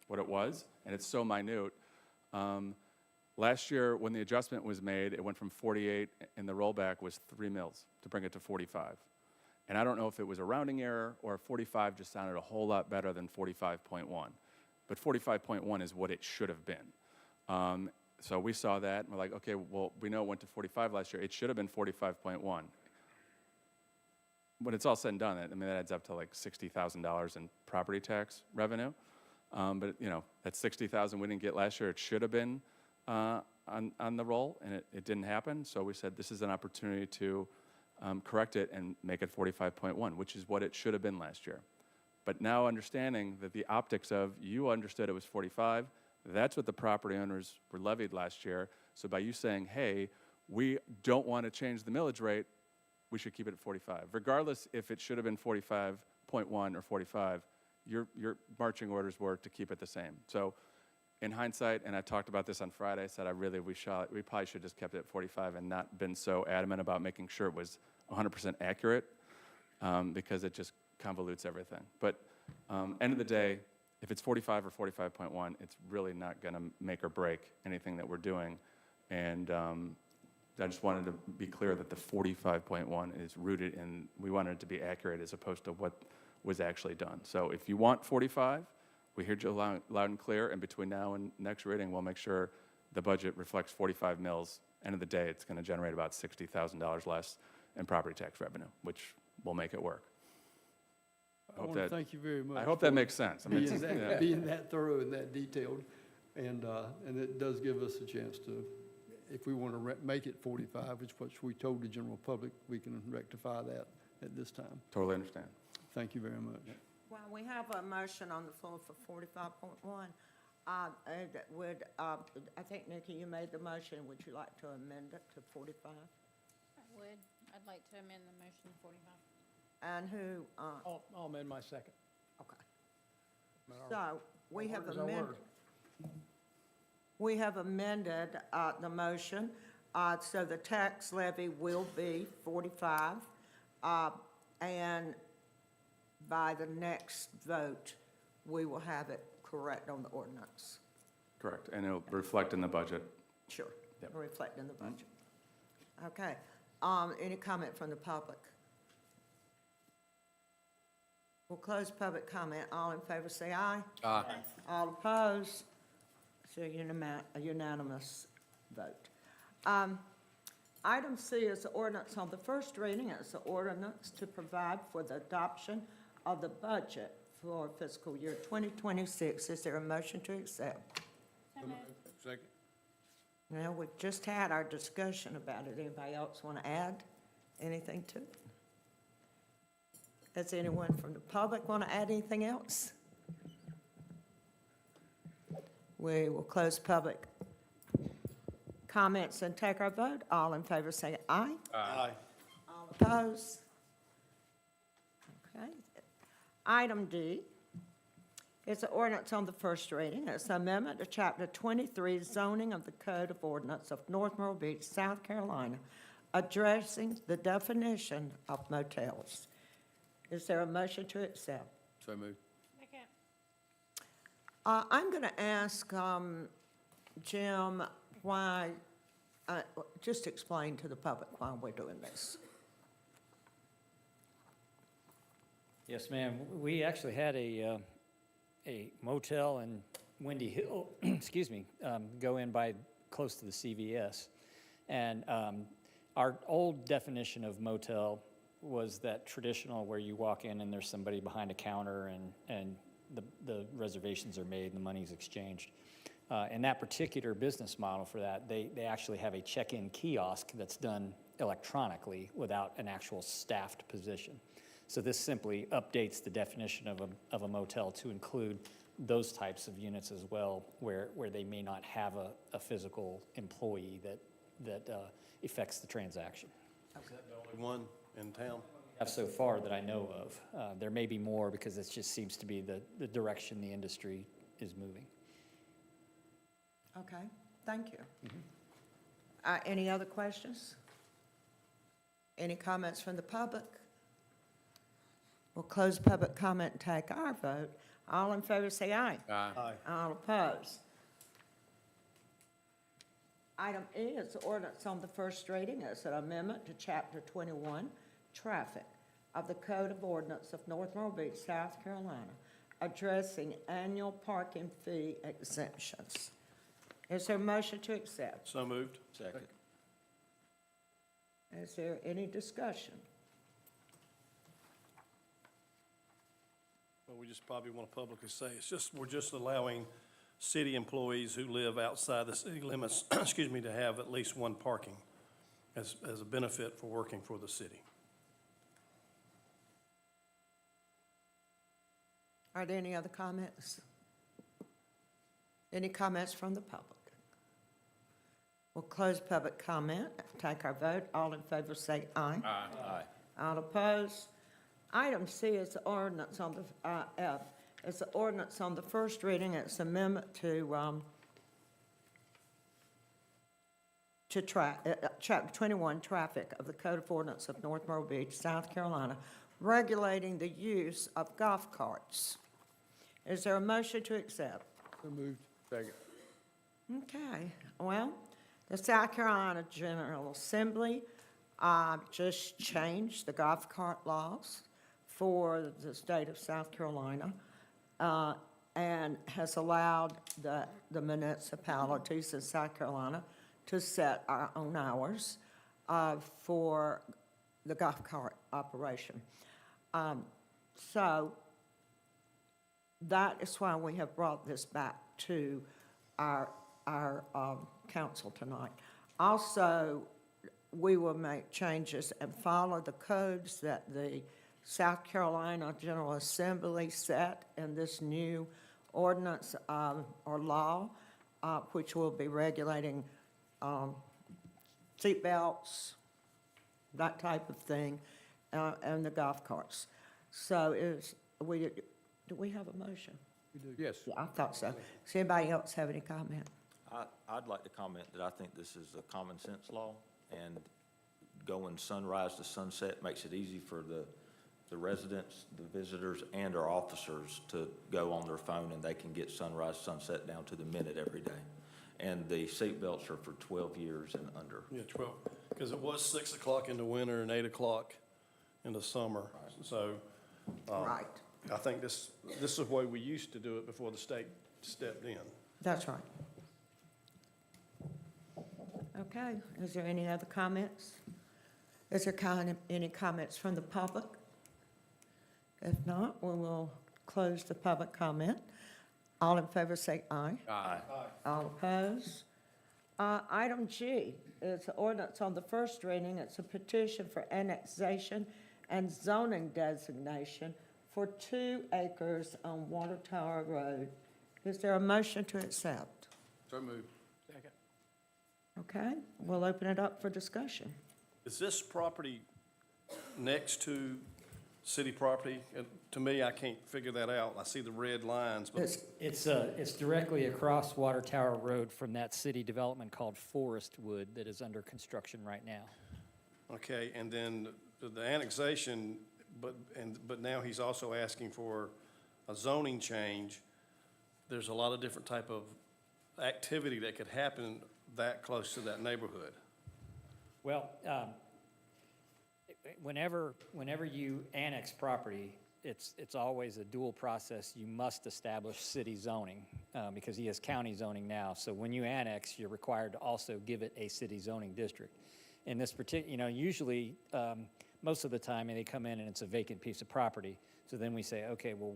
what it was, and it's so minute. Last year, when the adjustment was made, it went from 48, and the rollback was 3 mills to bring it to 45. And I don't know if it was a rounding error or 45 just sounded a whole lot better than 45.1. But 45.1 is what it should have been. So we saw that, and we're like, okay, well, we know it went to 45 last year. It should have been 45.1. When it's all said and done, that adds up to like $60,000 in property tax revenue. But that's $60,000 we didn't get last year. It should have been on the roll, and it didn't happen. So we said this is an opportunity to correct it and make it 45.1, which is what it should have been last year. But now understanding that the optics of, you understood it was 45, that's what the property owners were levied last year. So by you saying, hey, we don't want to change the millage rate, we should keep it at 45. Regardless if it should have been 45.1 or 45, your marching orders were to keep it the same. So in hindsight, and I talked about this on Friday, I said we probably should have just kept it at 45 and not been so adamant about making sure it was 100% accurate, because it just convolutes everything. But end of the day, If it's 45 or 45.1, it's really not going to make or break anything that we're doing. And I just wanted to be clear that the 45.1 is rooted in, we wanted it to be accurate as opposed to what was actually done. So if you want 45, we hear you loud and clear, and between now and next reading, we'll make sure the budget reflects 45 mils. End of the day, it's going to generate about $60,000 less in property tax revenue, which will make it work. I want to thank you very much. I hope that makes sense. I mean, yeah. Being that thorough and that detailed, and it does give us a chance to, if we want to make it 45, which we told the general public, we can rectify that at this time. Totally understand. Thank you very much. Well, we have a motion on the floor for 45.1. I think, Nikki, you made the motion. Would you like to amend it to 45? I would. I'd like to amend the motion to 45. And who, I'll amend my second. okay. So, we have amended the motion, so the tax levy will be 45, and by the next vote, we will have it correct on the ordinance. Correct, and it'll reflect in the budget. Sure, Yep. reflect in the budget. Okay, any comment from the public? We'll close public comment. All in favor say aye. Aye. All opposed? So a unanimous vote. Item C is the ordinance on the first reading. It's the ordinance to provide for the adoption of the budget for fiscal year 2026. Is there a motion to accept? Second. Well, we've just had our discussion about it. Anybody else want to add anything to it? Does anyone from the public want to add anything else? We will close public comments and take our vote. All in favor say aye. Aye. All opposed? Okay. Item D is the ordinance on the first reading. It's an amendment to Chapter 23 zoning of the Code of Ordinance of North Myrtle Beach, South Carolina, addressing the definition of motels. Is there a motion to accept? So moved. Second. I'm going to ask Jim why, just explain to the public why we're doing this. Yes, ma'am. We actually had a motel in Windy Hill, excuse me, go in by close to the CVS. And our old definition of motel was that traditional where you walk in and there's somebody behind a counter and the reservations are made and the money's exchanged. And that particular business model for that, they actually have a check-in kiosk that's done electronically without an actual staffed position. So this simply updates the definition of a motel to include those types of units as well, where they may not have a physical employee that affects the transaction. Is that the only one in town? Have so far that I know of. There may be more because it just seems to be the direction the industry is moving. Okay, thank you. Any other questions? Any comments from the public? We'll close public comment and take our vote. All in favor say aye. Aye. All opposed? Item E is the ordinance on the first reading. It's an amendment to Chapter 21, Traffic of the Code of Ordinance of North Myrtle Beach, South Carolina, addressing annual parking fee exemptions. Is there a motion to accept? So moved. Second. Is there any discussion? Well, we just probably want to publicly say, we're just allowing city employees who live outside the city limits, excuse me, to have at least one parking as a benefit for working for the city. Are there any other comments? Any comments from the public? We'll close public comment, take our vote. All in favor say aye. Aye. All opposed? Item C is the ordinance on the, F, is the ordinance on the first reading. It's amendment to Chapter 21, Traffic of the Code of Ordinance of North Myrtle Beach, South Carolina, regulating the use of golf carts. Is there a motion to accept? So moved. Second. Okay, well, the South Carolina General Assembly just changed the golf cart laws for the state of South Carolina and has allowed the municipalities in South Carolina to set our own hours for the golf cart operation. So that is why we have brought this back to our council tonight. Also, we will make changes and follow the codes that the South Carolina General Assembly set in this new ordinance or law, which will be regulating seat belts, that type of thing, and the golf carts. So do we have a motion? Yes. Yeah, I thought so. Does anybody else have any comment? I'd like to comment that I think this is a common sense law, and going sunrise to sunset makes it easy for the residents, the visitors, and our officers to go on their phone, and they can get sunrise, sunset down to the minute every day. And the seatbelts are for 12 years and under. Yeah, 12, because it was 6 o'clock in the winter and 8 o'clock in the summer. So Right, I think this is the way we used to do it before the state stepped in. that's right. Okay, is there any other comments? Is there any comments from the public? If not, we will close the public comment. All in favor say aye. Aye. All opposed? Item G is an ordinance on the first reading. It's a petition for annexation and zoning designation for 2 acres on Water Tower Road. Is there a motion to accept? So moved. Second. Okay, we'll open it up for discussion. Is this property next to city property? And to me, I can't figure that out. I see the red lines, but It's It's directly across Water Tower Road from that city development called Forestwood that is under construction right now. okay, and then the annexation, but now he's also asking for a zoning change. There's a lot of different type of activity that could happen that close to that neighborhood. Well, whenever you annex property, it's always a dual process. You must establish city zoning because he has county zoning now. So when you annex, you're required to also give it a city zoning district. In this particular, usually most of the time they come in and it's a vacant piece of property. So then we say, okay, well,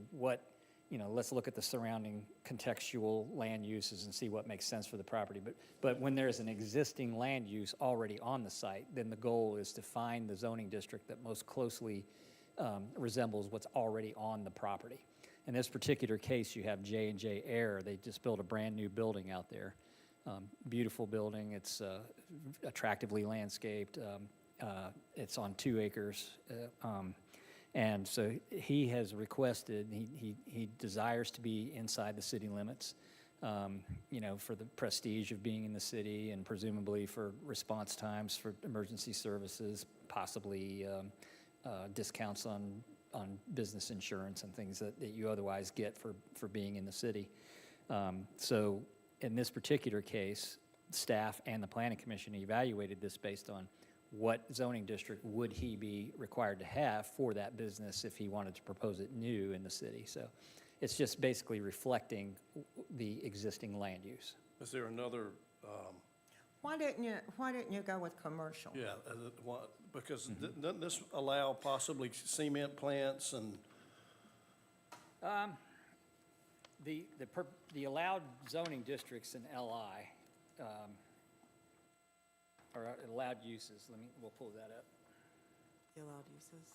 let's look at the surrounding contextual land uses and see what makes sense for the property. But when there's an existing land use already on the site, then the goal is to find the zoning district that most closely resembles what's already on the property. In this particular case, you have J&J Air. They just built a brand-new building out there. Beautiful building. It's attractively landscaped. It's on 2 acres. And so he has requested, he desires to be inside the city limits, for the prestige of being in the city and presumably for response times for emergency services, possibly discounts on business insurance and things that you otherwise get for being in the city. So in this particular case, staff and the Planning Commission evaluated this based on what zoning district would he be required to have for that business if he wanted to propose it new in the city. So it's just basically reflecting the existing land use. Is there another, Why didn't you go with commercial? yeah, because doesn't this allow possibly cement plants and, The allowed zoning districts in LI, or allowed uses, we'll pull that up. The allowed uses.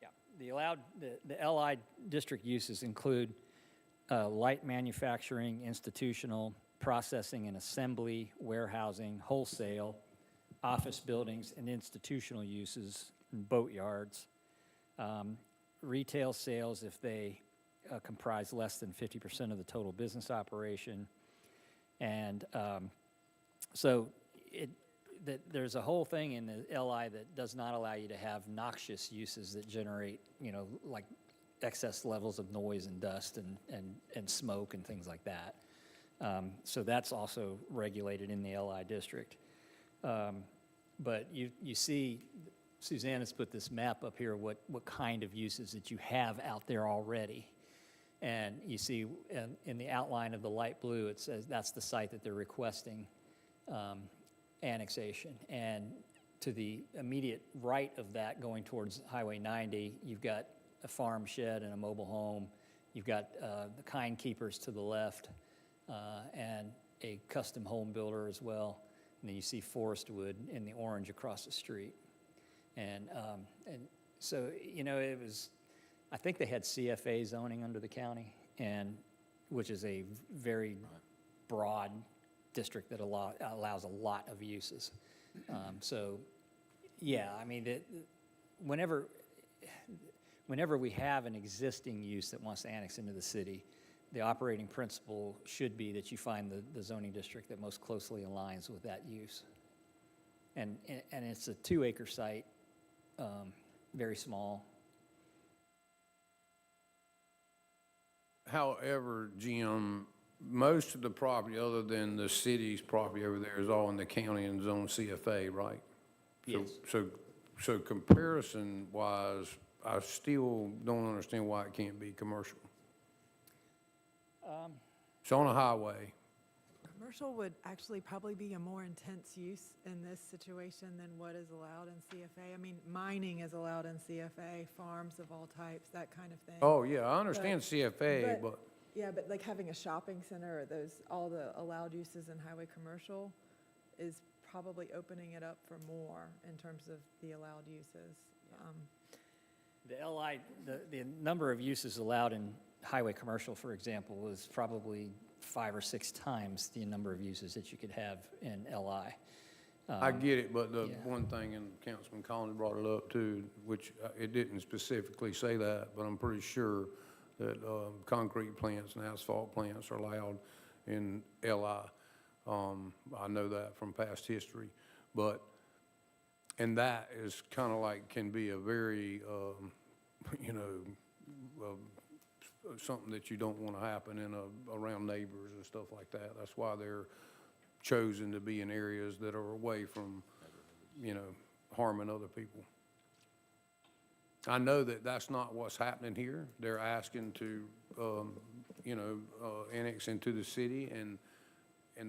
Yeah, the LI district uses include light manufacturing, institutional, processing and assembly, warehousing, wholesale, office buildings and institutional uses, and boat yards, retail sales if they comprise less than 50% of the total business operation. And so that there's a whole thing in the LI that does not allow you to have noxious uses that generate, like excess levels of noise and dust and smoke and things like that. So that's also regulated in the LI district. But you see, Suzanne has put this map up here, what kind of uses that you have out there already. And you see in the outline of the light blue, it says that's the site that they're requesting annexation. And to the immediate right of that, going towards Highway 90, you've got a farm shed and a mobile home. You've got the Kind Keepers to the left and a custom home builder as well. And then you see Forestwood in the orange across the street. And so, it was, I think they had CFA zoning under the county, and which is a very broad district that allows a lot of uses. So, yeah, I mean, whenever we have an existing use that wants to annex into the city, the operating principle should be that you find the zoning district that most closely aligns with that use. And it's a 2-acre site, very small. However, Jim, most of the property, other than the city's property over there, is all in the county and zone CFA, right? Yes. So comparison-wise, I still don't understand why it can't be commercial. It's on a highway. Commercial would actually probably be a more intense use in this situation than what is allowed in CFA. I mean, mining is allowed in CFA, farms of all types, that kind of thing. Oh, yeah, I understand CFA, but. Yeah, but like having a shopping center, or all the allowed uses in highway commercial is probably opening it up for more in terms of the allowed uses. The LI, the number of uses allowed in highway commercial, for example, is probably 5 or 6 times the number of uses that you could have in LI. I get it, but the yeah. one thing, and Councilman Collins brought it up too, which it didn't specifically say that, but I'm pretty sure that concrete plants and asphalt plants are allowed in LI. I know that from past history, and that is kind of like, can be a very, something that you don't want to happen around neighbors and stuff like that. That's why they're chosen to be in areas that are away from, harming other people. I know that that's not what's happening here. They're asking to, annex into the city, and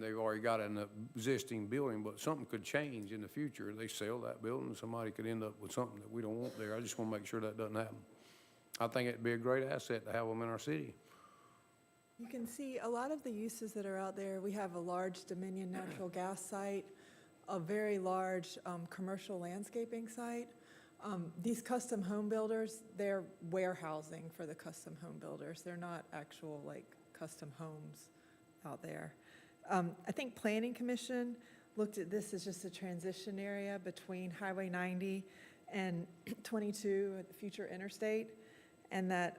they've already got an existing building, but something could change in the future. They sell that building, somebody could end up with something that we don't want there. I just want to make sure that doesn't happen. I think it'd be a great asset to have them in our city. You can see a lot of the uses that are out there. We have a large Dominion natural gas site, a very large commercial landscaping site. These custom home builders, they're warehousing for the custom home builders. They're not actual custom homes out there. I think Planning Commission looked at this as just a transition area between Highway 90 and 22 at the future interstate, and that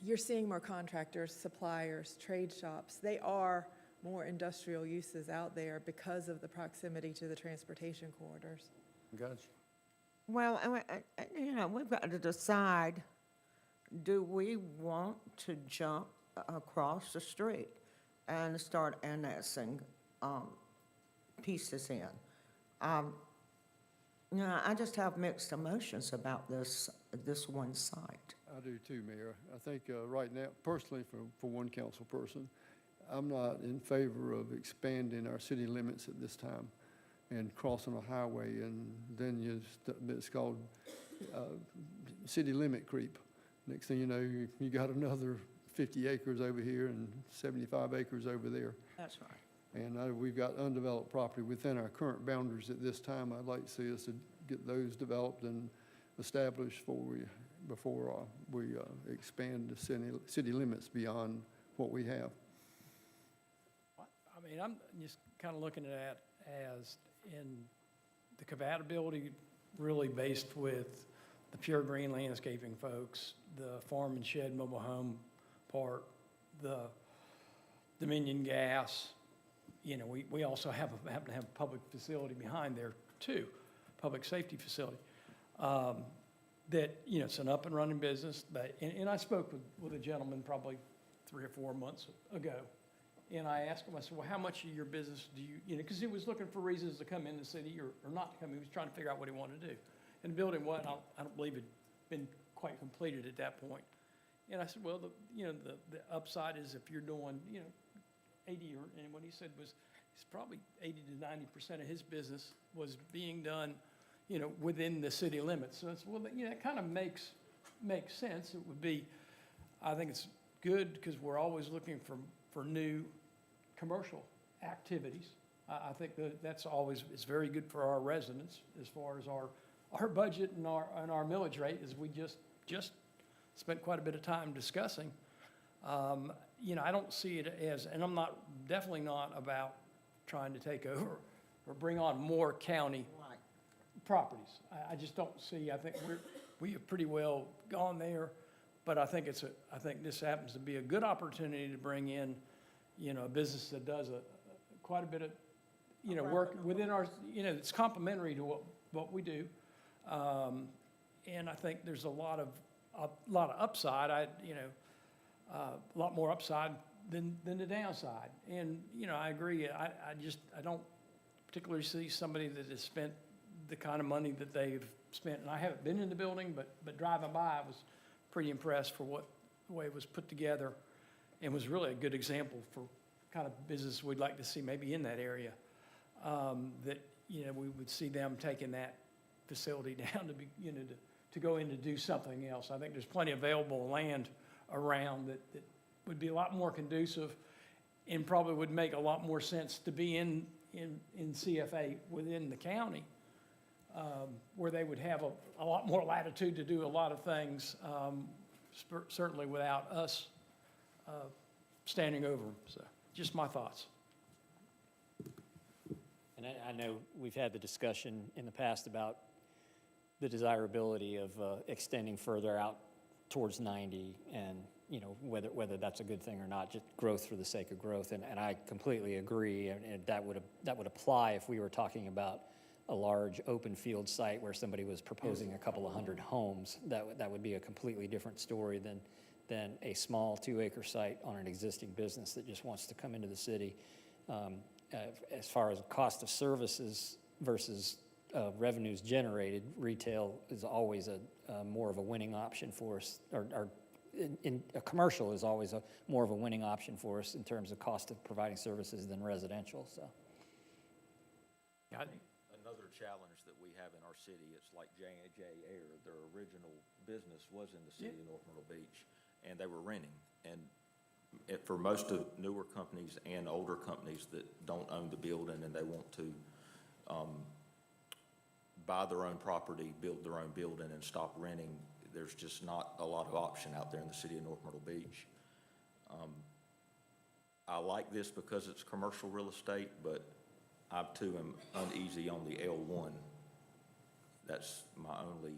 you're seeing more contractors, suppliers, trade shops. They are more industrial uses out there because of the proximity to the transportation corridors. Gotcha. Well, we've got to decide, do we want to jump across the street and start annexing pieces in? I just have mixed emotions about this one site. I do too, Mayor. I think right now, personally, for one council person, I'm not in favor of expanding our city limits at this time and crossing a highway, and then it's called city limit creep. Next thing you know, you got another 50 acres over here and 75 acres over there. That's right. And we've got undeveloped property within our current boundaries at this time. I'd like to see us to get those developed and established before we expand the city limits beyond what we have. I mean, I'm just kind of looking at that as in the compatibility really based with the Pure Green landscaping folks, the farm and shed mobile home part, the Dominion Gas, you know, we also happen to have a public facility behind there too, public safety facility. That, you know, it's an up and running business, but, and I spoke with a gentleman probably 3 or 4 months ago. And I asked him, I said, well, how much of your business do you know, because he was looking for reasons to come in the city or not to come. He was trying to figure out what he wanted to do. And the building, I don't believe it had been quite completed at that point. And I said, well, the upside is if you're doing, 80 and what he said was, it's probably 80 to 90% of his business was being done, within the city limits. So it's, well, it kind of makes sense. It would be, I think it's good because we're always looking for new commercial activities. I think that's always, it's very good for our residents as far as our budget and our millage rate, as we just spent quite a bit of time discussing. I don't see it as, and I'm definitely not about trying to take over or bring on more county properties. I just don't see, I think we have pretty well gone there, but I think this happens to be a good opportunity to bring in, a business that does quite a bit of, work within our, it's complementary to what we do. And I think there's a lot of upside. A lot more upside than the downside. And, I agree. I don't particularly see somebody that has spent the kind of money that they've spent. And I haven't been in the building, but driving by, I was pretty impressed for the way it was put together, and was really a good example for kind of business we'd like to see maybe in that area. That, we would see them taking that facility down to go in to do something else. I think there's plenty of available land around that would be a lot more conducive and probably would make a lot more sense to be in CFA within the county, where they would have a lot more latitude to do a lot of things, certainly without us standing over them. So just my thoughts. And I know we've had the discussion in the past about the desirability of extending further out towards 90 and, whether that's a good thing or not, just growth for the sake of growth. And I completely agree. And that would apply if we were talking about a large open field site where somebody was proposing a couple of hundred homes. That would be a completely different story than a small 2-acre site on an existing business that just wants to come into the city. As far as cost of services versus revenues generated, retail is always more of a winning option for us, or in a commercial is always more of a winning option for us in terms of cost of providing services than residential. So, Yeah, I think Another challenge that we have in our city, it's like J&J Air, their original business was in the city of North Myrtle Beach, and they were renting. And for most of newer companies and older companies that don't own the building and they want to buy their own property, build their own building, and stop renting, there's just not a lot of option out there in the city of North Myrtle Beach. I like this because it's commercial real estate, but I too am uneasy on the L1. That's my only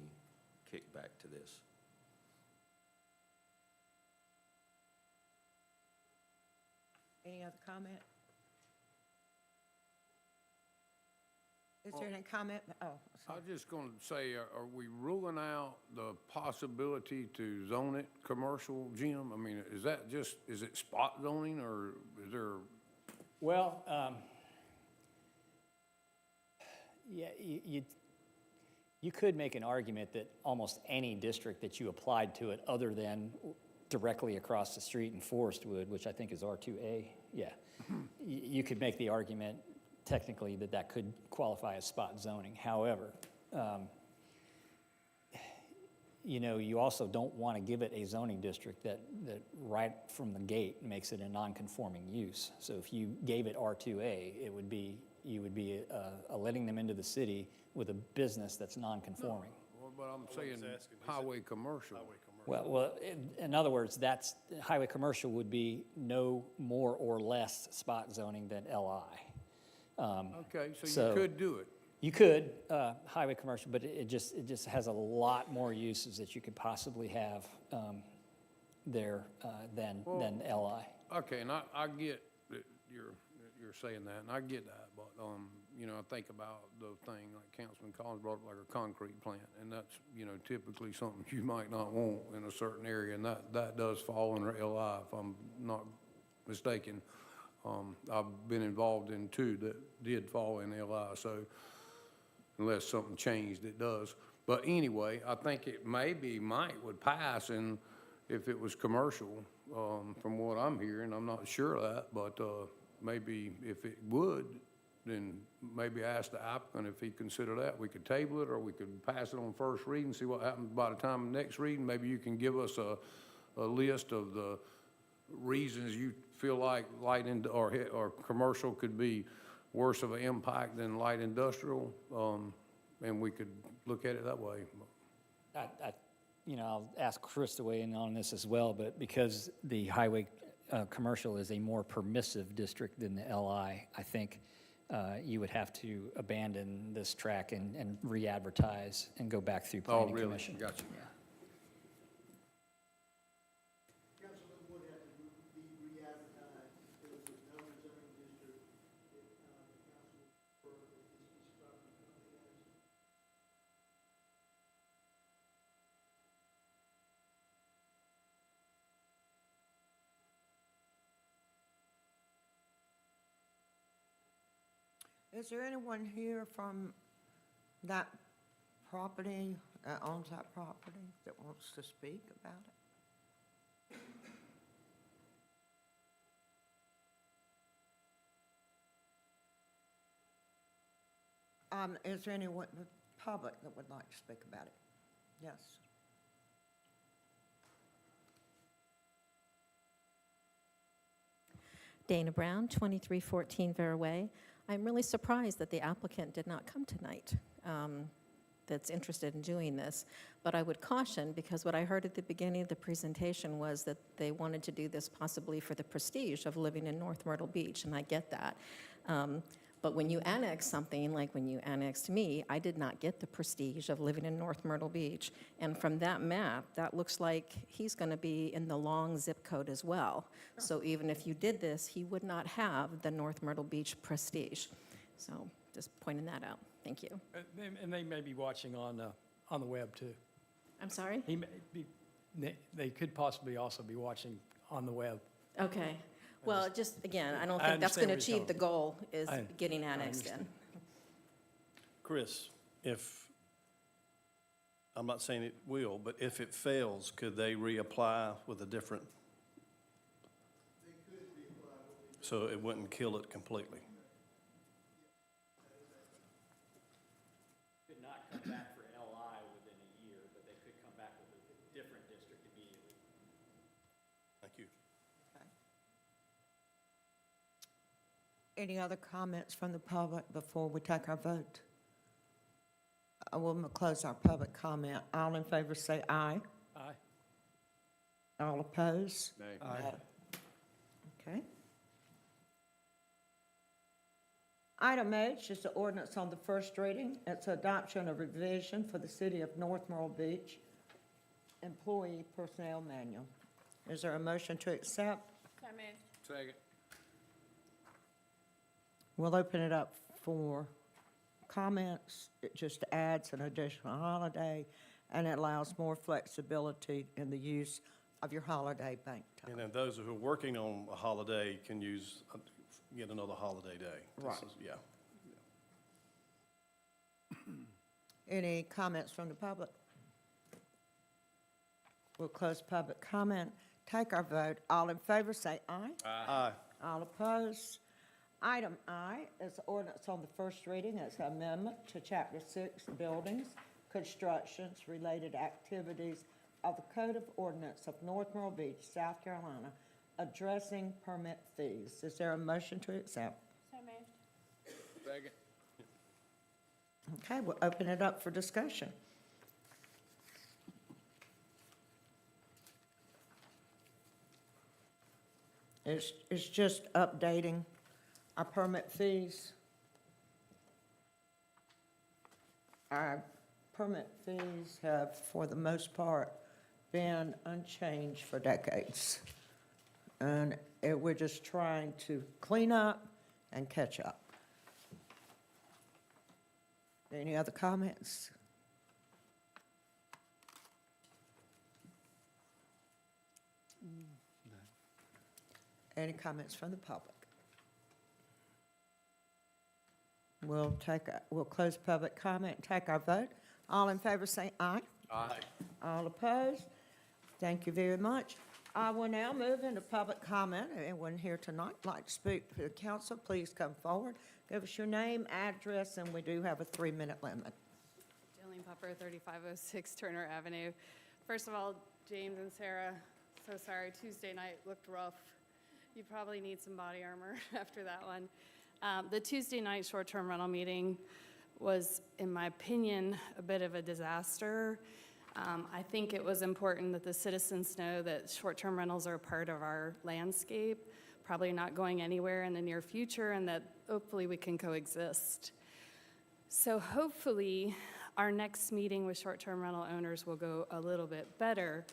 kickback to this. Any other comment? Is there any comment? Oh, I was just going to say, are we ruling out the possibility to zone it commercial, Jim? I mean, is it spot zoning, or is there? well, yeah, you could make an argument that almost any district that you applied to it other than directly across the street in Forestwood, which I think is R2A, yeah. You could make the argument technically that could qualify as spot zoning. However, you also don't want to give it a zoning district that right from the gate makes it a non-conforming use. So if you gave it R2A, you would be letting them into the city with a business that's non-conforming. Well, but I'm saying highway commercial. Well, in other words, highway commercial would be no more or less spot zoning than LI. Okay, so you could do it. You could, highway commercial, but it just has a lot more uses that you could possibly have than LI. Okay, and I get that you're saying that, and I get that, but, you know, I think about the thing, like Councilman Collins brought up, like a concrete plant, and that's, you know, typically something you might not want in a certain area, and that does fall under LI, if I'm not mistaken. I've been involved in two that did fall in LI, so unless something changed, it does. But anyway, I think it might would pass, and if it was commercial, from what I'm hearing, I'm not sure of that, but, maybe if it would, then maybe ask the applicant if he'd consider that. We could table it, or we could pass it on first reading, see what happens by the time of next reading. Maybe you can give us a list of the reasons you feel like or commercial could be worse of an impact than light industrial, and we could look at it that way. You know, I'll ask Chris to weigh in on this as well, but because the highway commercial is a more permissive district than the LI, I think you would have to abandon this track and re-advertise and go back through planning commission. Oh, really? Gotcha. Yeah. Is there anyone here from that property, that owns that property, that wants to speak about it? Is there anyone, the public, that would like to speak about it? Yes. Dana Brown, 2314 Vera Way. I'm really surprised that the applicant did not come tonight, that's interested in doing this. But I would caution, because what I heard at the beginning of the presentation was that they wanted to do this possibly for the prestige of living in North Myrtle Beach, and I get that. But when you annex something, like when you annexed me, I did not get the prestige of living in North Myrtle Beach. And from that map, that looks like he's going to be in the long zip code as well. So even if you did this, he would not have the North Myrtle Beach prestige. So just pointing that out. Thank you. And they may be watching on the web, too. I'm sorry? He may be, they could possibly also be watching on the web. Okay. Well, just, again, I don't I think that's going to understand achieve the goal, is I- getting I annexed in. understand. Chris, I'm not saying it will, but if it fails, could they reapply with a different? They could reapply. So it wouldn't kill it completely? Could not come back for LI within a year, but they could come back with a different district immediately. Thank you. Any other comments from the public before we take our vote? I will close our public comment. All in favor say aye. Aye. All opposed? Nay. Aye. Okay. Item H is the ordinance on the first reading. It's adoption of revision for the City of North Myrtle Beach Employee Personnel Manual. Is there a motion to accept? So moved. Second. We'll open it up for comments. It just adds an additional holiday, and it allows more flexibility in the use of your holiday bank time. And then those who are working on a holiday can get another holiday day. This Right. is- Yeah. Any comments from the public? We'll close public comment. Take our vote. All in favor, say aye. Aye. All opposed? Item I is ordinance on the first reading. It's an amendment to Chapter 6, Buildings, Constructions, Related Activities of the Code of Ordinance of North Myrtle Beach, South Carolina, addressing permit fees. Is there a motion to accept? So moved. Second. Okay, we'll open it up for discussion. It's just updating our permit fees. Our permit fees have, for the most part, been unchanged for decades. And we're just trying to clean up and catch up. Any other comments? Any comments from the public? We'll close public comment and take our vote. All in favor say aye. Aye. All opposed? Thank you very much. I will now move into public comment. Anyone here tonight like to speak to the council, please come forward. Give us your name, address, and we do have a 3-minute limit. Jillian Puffer, 3506 Turner Avenue. First of all, James and Sarah, so sorry, Tuesday night looked rough. You probably need some body armor after that one. The Tuesday night short-term rental meeting was, in my opinion, a bit of a disaster. I think it was important that the citizens know that short-term rentals are a part of our landscape, probably not going anywhere in the near future, and that hopefully we can coexist. So hopefully, our next meeting with short-term rental owners will go a little bit better.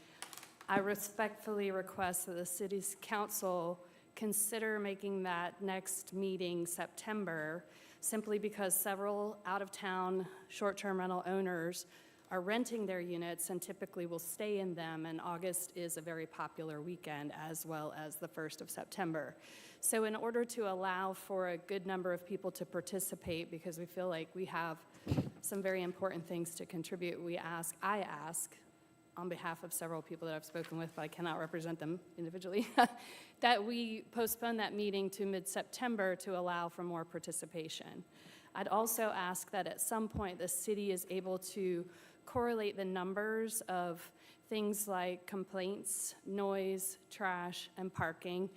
I respectfully request that the city's council consider making that next meeting September, simply because several out-of-town short-term rental owners are renting their units and typically will stay in them, and August is a very popular weekend, as well as the 1st of September. So in order to allow for a good number of people to participate, because we feel like we have some very important things to contribute, I ask, on behalf of several people that I've spoken with, but I cannot represent them individually, that we postpone that meeting to mid-September to allow for more participation. I'd also ask that at some point the city is able to correlate the numbers of things like complaints, noise, trash, and parking.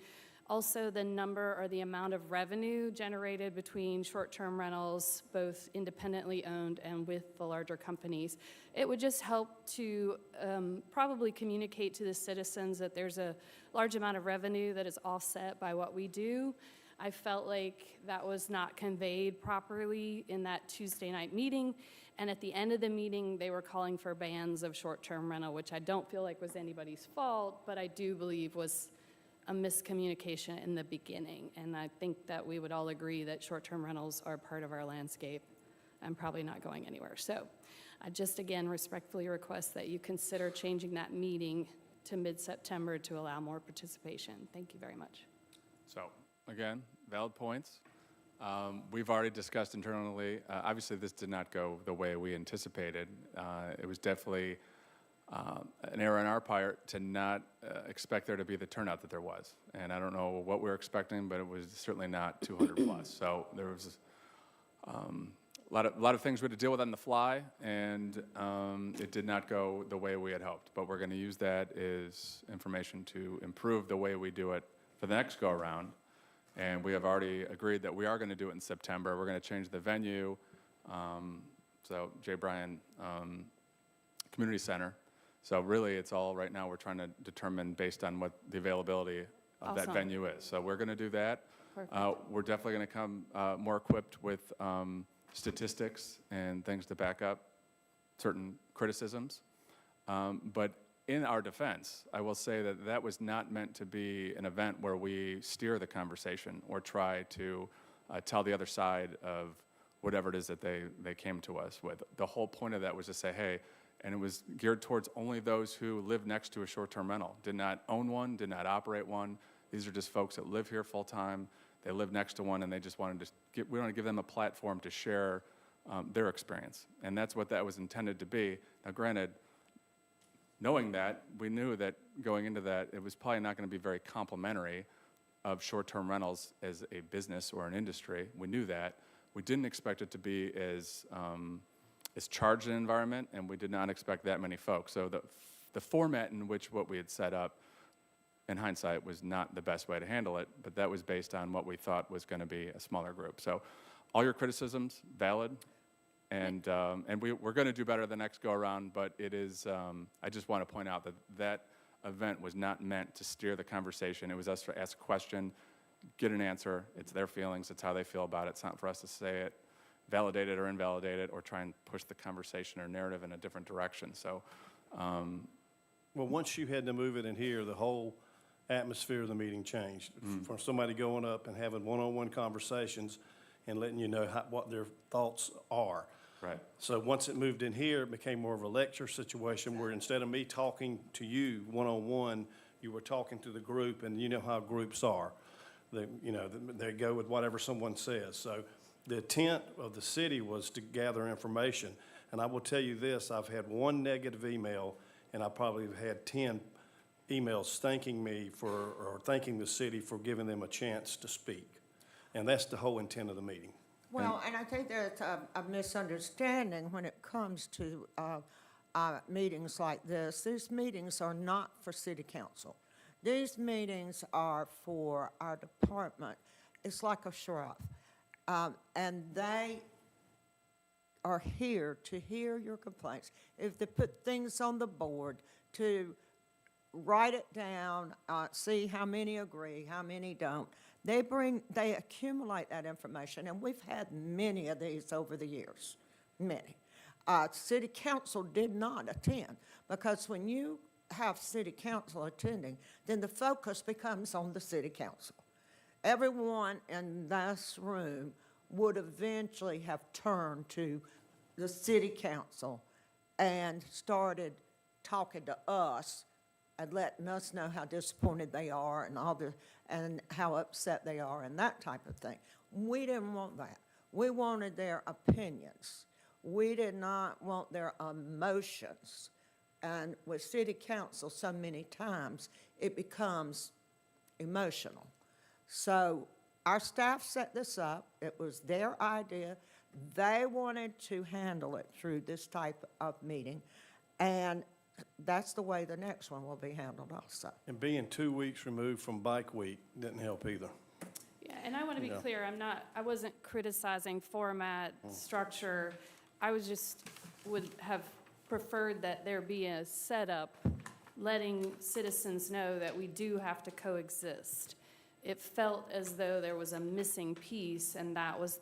Also, the number or the amount of revenue generated between short-term rentals, both independently owned and with the larger companies. It would just help to probably communicate to the citizens that there's a large amount of revenue that is offset by what we do. I felt like that was not conveyed properly in that Tuesday night meeting. And at the end of the meeting, they were calling for bans of short-term rental, which I don't feel like was anybody's fault, but I do believe was a miscommunication in the beginning. And I think that we would all agree that short-term rentals are part of our landscape and probably not going anywhere. So I just, again, respectfully request that you consider changing that meeting to mid-September to allow more participation. Thank you very much. So, again, valid points. We've already discussed internally. Obviously, this did not go the way we anticipated. It was definitely an error on our part to not expect there to be the turnout that there was. And I don't know what we were expecting, but it was certainly not 200 plus. So there was a lot of things we had to deal with on the fly, and it did not go the way we had hoped. But we're going to use that as information to improve the way we do it for the next go-around. And we have already agreed that we are going to do it in September. We're going to change the venue. So J. Bryan Community Center. So really, it's all right now we're trying to determine based on what the availability of that Awesome. venue is. So we're going to do that. Perfect. We're definitely going to come more equipped with statistics and things to back up certain criticisms. But in our defense, I will say that that was not meant to be an event where we steer the conversation or try to tell the other side of whatever it is that they came to us with. The whole point of that was to say, hey, and it was geared towards only those who live next to a short-term rental, did not own one, did not operate one. These are just folks that live here full-time. They live next to one, and they just wanted to we want to give them a platform to share their experience. And that's what that was intended to be. Now, granted, knowing that, we knew that going into that, it was probably not going to be very complimentary of short-term rentals as a business or an industry. We knew that. We didn't expect it to be as charged an environment, and we did not expect that many folks. So the format in which what we had set up, in hindsight, was not the best way to handle it, but that was based on what we thought was going to be a smaller group. So all your criticisms, valid. And we're going to do better the next go-around, but it is, I just want to point out that that event was not meant to steer the conversation. It was us to ask a question, get an answer. It's their feelings. It's how they feel about it. It's not for us to say it, validate it or invalidate it, or try and push the conversation or narrative in a different direction. So, Well, once you had to move it in here, the whole atmosphere of the meeting changed. For somebody going up and having one-on-one conversations and letting you know what their thoughts are. Right. So once it moved in here, it became more of a lecture situation where instead of me talking to you one-on-one, you were talking to the group, and you know how groups are. They go with whatever someone says. So the intent of the city was to gather information. And I will tell you this, I've had one negative email, and I probably have had 10 emails thanking me or thanking the city for giving them a chance to speak. And that's the whole intent of the meeting. Well, and I think there's a misunderstanding when it comes to meetings like this. These meetings are not for city council. These meetings are for our department. It's like a sheriff. And they are here to hear your complaints. If they put things on the board, to write it down, see how many agree, how many don't. They accumulate that information, and we've had many of these over the years, many. City council did not attend, because when you have city council attending, then the focus becomes on the city council. Everyone in this room would eventually have turned to the city council and started talking to us and letting us know how disappointed they are and how upset they are and that type of thing. We didn't want that. We wanted their opinions. We did not want their emotions. And with city council, so many times, it becomes emotional. So our staff set this up. It was their idea. They wanted to handle it through this type of meeting. And that's the way the next one will be handled also. And being 2 weeks removed from Bike Week didn't help either. Yeah, and I want to be Yeah. clear, I wasn't criticizing format, structure. I would have preferred that there be a setup letting citizens know that we do have to coexist. It felt as though there was a missing piece, and that was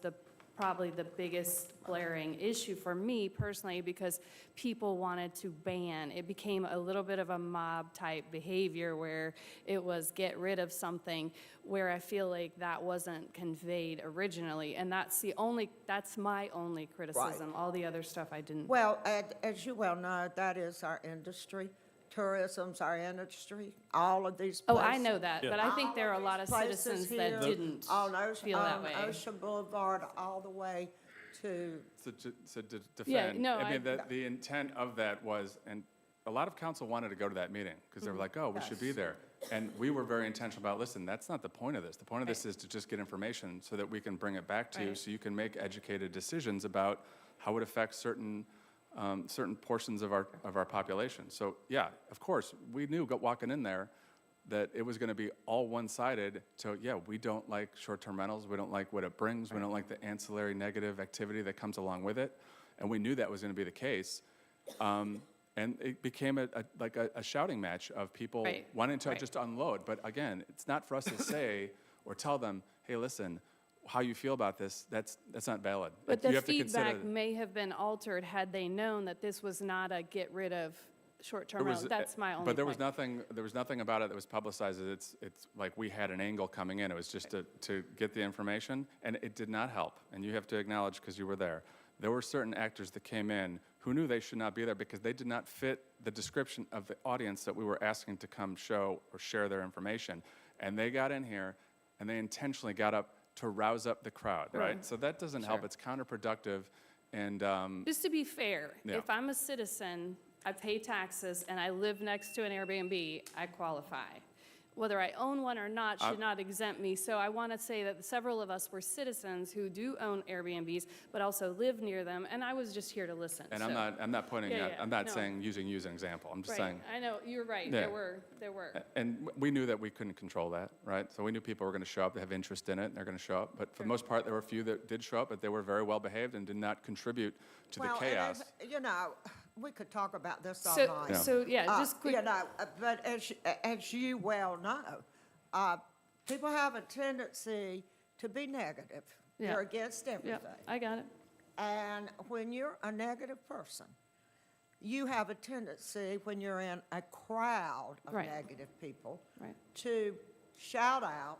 probably the biggest glaring issue for me personally, because people wanted to ban. It became a little bit of a mob-type behavior where it was get rid of something, where I feel like that wasn't conveyed originally. And that's my only criticism. All the other stuff I didn't. Well, as you well know, that is our industry. Tourism's our industry. All of these Oh, places. I know that, but I think there are a lot of citizens that didn't feel that way. Ocean Boulevard, all the way to, So to Yeah, defend, no, I mean, the intent of that was, and a lot of council wanted to go to that meeting, because they were like, oh, we should be there. And we were very intentional about, listen, that's not the point of this. The point of this is to just get information so that we can bring it back to you, Right. so you can make educated decisions about how it affects certain portions of our population. So, yeah, of course, we knew walking in there that it was going to be all one-sided. So, yeah, we don't like short-term rentals. We don't like what it brings. We don't like the ancillary negative activity that comes along with it. And we knew that was going to be the case. And it became a shouting match of people Right. wanting to Right. just unload. But again, it's not for us to say or tell them, hey, listen, how you feel about this, that's not valid. But You the have to consider- feedback may have been altered had they known that this was not a get rid of short-term There was- rental. That's my only But there point. was nothing about it that was publicized as it's like we had an angle coming in. It was just to get the information, and it did not help. And you have to acknowledge, because you were there, there were certain actors that came in who knew they should not be there because they did not fit the description of the audience that we were asking to come show or share their information. And they got in here, and they intentionally got up to rouse up the crowd, right? So that doesn't help. It's counterproductive, and Just to be fair, Yeah. if I'm a citizen, I pay taxes, and I live next to an Airbnb, I qualify. Whether I own one or not should not exempt me. So I want to say that several of us were citizens who do own Airbnbs, but also live near them, and I was just here to listen. and so- I'm not pointing Yeah, out, yeah, I'm not no. saying using you as an example. I'm just Right, saying. I know, you're right, Yeah. there were. And we knew that we couldn't control that, right? So we knew people were going to show up, they have interest in it, and they're going to show up. But for the most part, there were a few that did show up, but they were very well behaved and did not contribute to the well, chaos. and you know, we could talk about this all So, night. so, yeah, just quick. You know, but as you well know, people have a tendency to be negative. Yeah. They're against everything. Yep, I got it. And when you're a negative person, you have a tendency, when you're in a crowd of Right. negative people, Right. to shout out,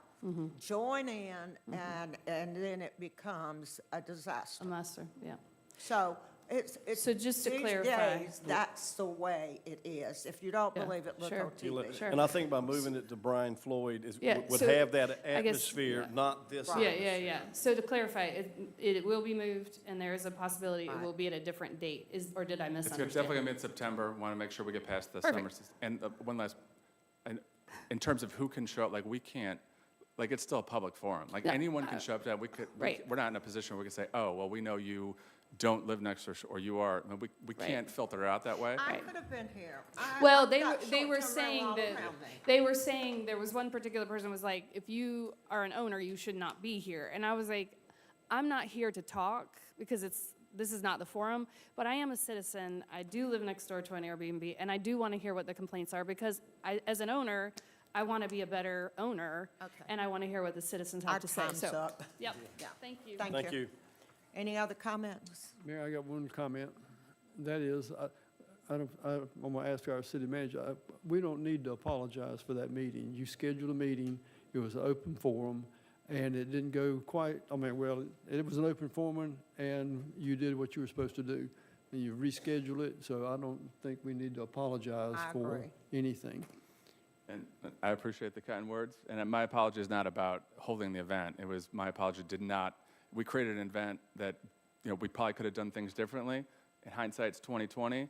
join in, and then it becomes a disaster. A muster, yeah. So it's. So just to these clarify- days, that's the way it is. If you don't Yeah, believe it, look sure. on You look- TV. Sure. And I think by moving it to Brian Floyd Yeah, would so have that I guess- atmosphere, yeah. not this. Yeah, yeah, yeah. So to clarify, it will be moved, and there is a possibility it Right. will be at a different date, or did I It's misunderstand? definitely gonna be in September. Want to make sure we get past the Perfect. summer. And one last, and in terms of who can show up, like, we can't, like, it's still a public forum. Like, No, anyone can show up to that. right. We're not in a position where we can say, oh, well, we know you don't live next to us, or you are. No, we Right. can't filter it out that way. I Right. could have been here. Well, I've got they were short-term saying rental all that, around me. they were saying, there was one particular person was like, if you are an owner, you should not be here. And I was like, I'm not here to talk, because this is not the forum, but I am a citizen. I do live next door to an Airbnb, and I do want to hear what the complaints are, because as an owner, I want to be a better owner, Okay. and I want to hear what the citizens have Our to say. time's So, up. yep, Yeah. thank you. Thank you. Any other comments? Mayor, I got one comment. That is, I'm going to ask our city manager, we don't need to apologize for that meeting. You scheduled a meeting, it was an open forum, and it didn't go quite, it was an open forum, and you did what you were supposed to do. And you rescheduled it, so I don't think we need to apologize I for agree. anything. And I appreciate the kind words. And my apology is not about holding the event. It was, my apology did not, we created an event that, we probably could have done things differently. In hindsight, it's 2020,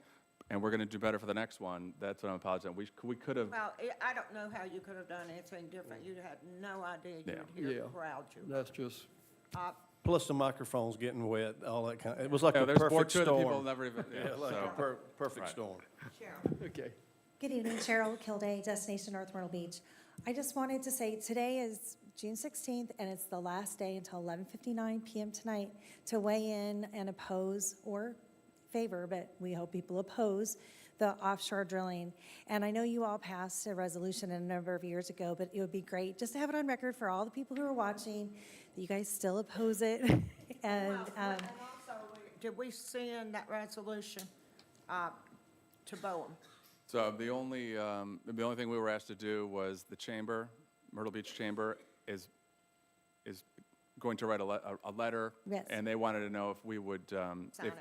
and we're going to do better for the next one. That's what I'm apologizing. We could have, Well, I don't know how you could have done anything different. You had no idea you Yeah. would hear Yeah. the crowd you. That's just, Plus the microphones getting wet, all that kind, it was like yeah, a there's more perfect to it that people storm. never even, Yeah, like a so. perfect Right. storm. Cheryl. okay. Good evening, Cheryl Kilday, Destination North Myrtle Beach. I just wanted to say, today is June 16th, and it's the last day until 11:59 PM tonight to weigh in and oppose, or favor, but we hope people oppose, the offshore drilling. And I know you all passed a resolution a number of years ago, but it would be great just to have it on record for all the people who are watching, that you guys still oppose it. And, And also, did we send that resolution to Bowen? So the only thing we were asked to do was the chamber, Myrtle Beach Chamber, is going to write a letter. Yes. And they wanted to know if we would. Sign it.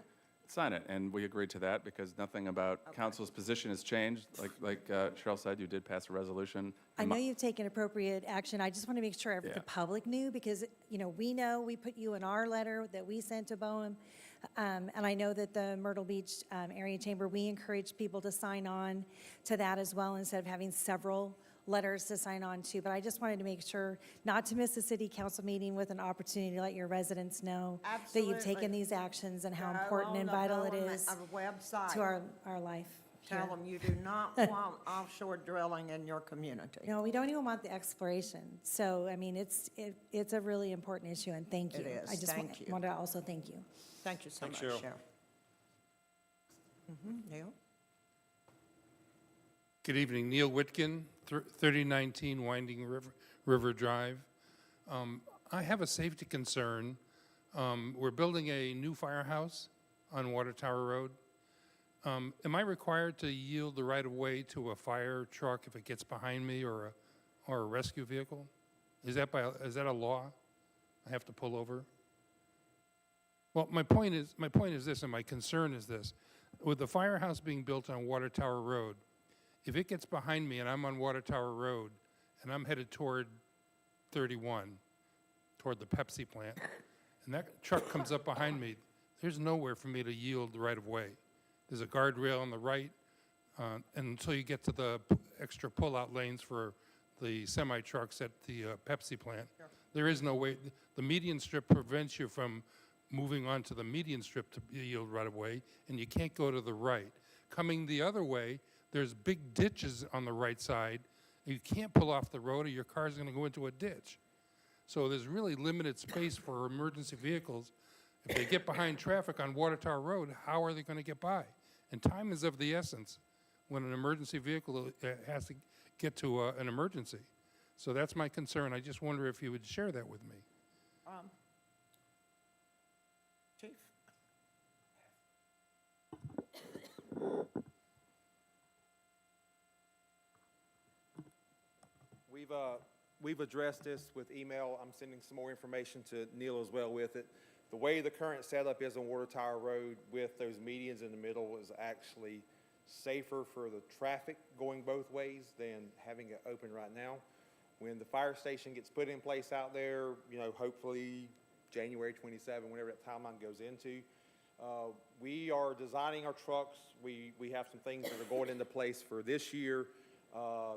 Sign it, and we agreed to that because nothing about council's position has changed. Like Cheryl said, you did pass a resolution. I know you've taken appropriate action. I just want to make sure the Yeah. public knew, because, we put you in our letter that we sent to Bowen. And I know that the Myrtle Beach Area Chamber, we encourage people to sign on to that as well, instead of having several letters to sign on to. But I just wanted to make sure not to miss a city council meeting with an opportunity to let your residents know that you've Absolutely. taken these actions and how Go important on and the vital it Bowen is website. to our life here. Tell them you do not want offshore drilling in your community. No, we don't even want the exploration. So, it's a really important issue, and thank you. It is. I just Thank you. wanted to also thank you. Thank you so much, Thanks, Cheryl. Cheryl. Neil? Good evening, Neil Whitkin, 3019 Winding River Drive. I have a safety concern. We're building a new firehouse on Water Tower Road. Am I required to yield the right-of-way to a fire truck if it gets behind me, or a rescue vehicle? Is that a law? I have to pull over? Well, my point is this, and my concern is this. With the firehouse being built on Water Tower Road, if it gets behind me and I'm on Water Tower Road and I'm headed toward 31, toward the Pepsi plant, and that truck comes up behind me, there's nowhere for me to yield the right-of-way. There's a guardrail on the right, and until you get to the extra pull-out lanes for the semi-trucks at the Pepsi plant, there is no way. The median strip prevents you from moving onto the median strip to yield right-of-way, and you can't go to the right. Coming the other way, there's big ditches on the right side. You can't pull off the road, or your car's going to go into a ditch. So there's really limited space for emergency vehicles. If they get behind traffic on Water Tower Road, how are they going to get by? And time is of the essence when an emergency vehicle has to get to an emergency. So that's my concern. I just wonder if you would share that with me. Chief? we've addressed this with email. I'm sending some more information to Neil as well with it. The way the current setup is on Water Tower Road with those medians in the middle is actually safer for the traffic going both ways than having it open right now. When the fire station gets put in place out there, you know, hopefully January 27, whenever that timeline goes into, we are designing our trucks. We have some things that are going into place for this year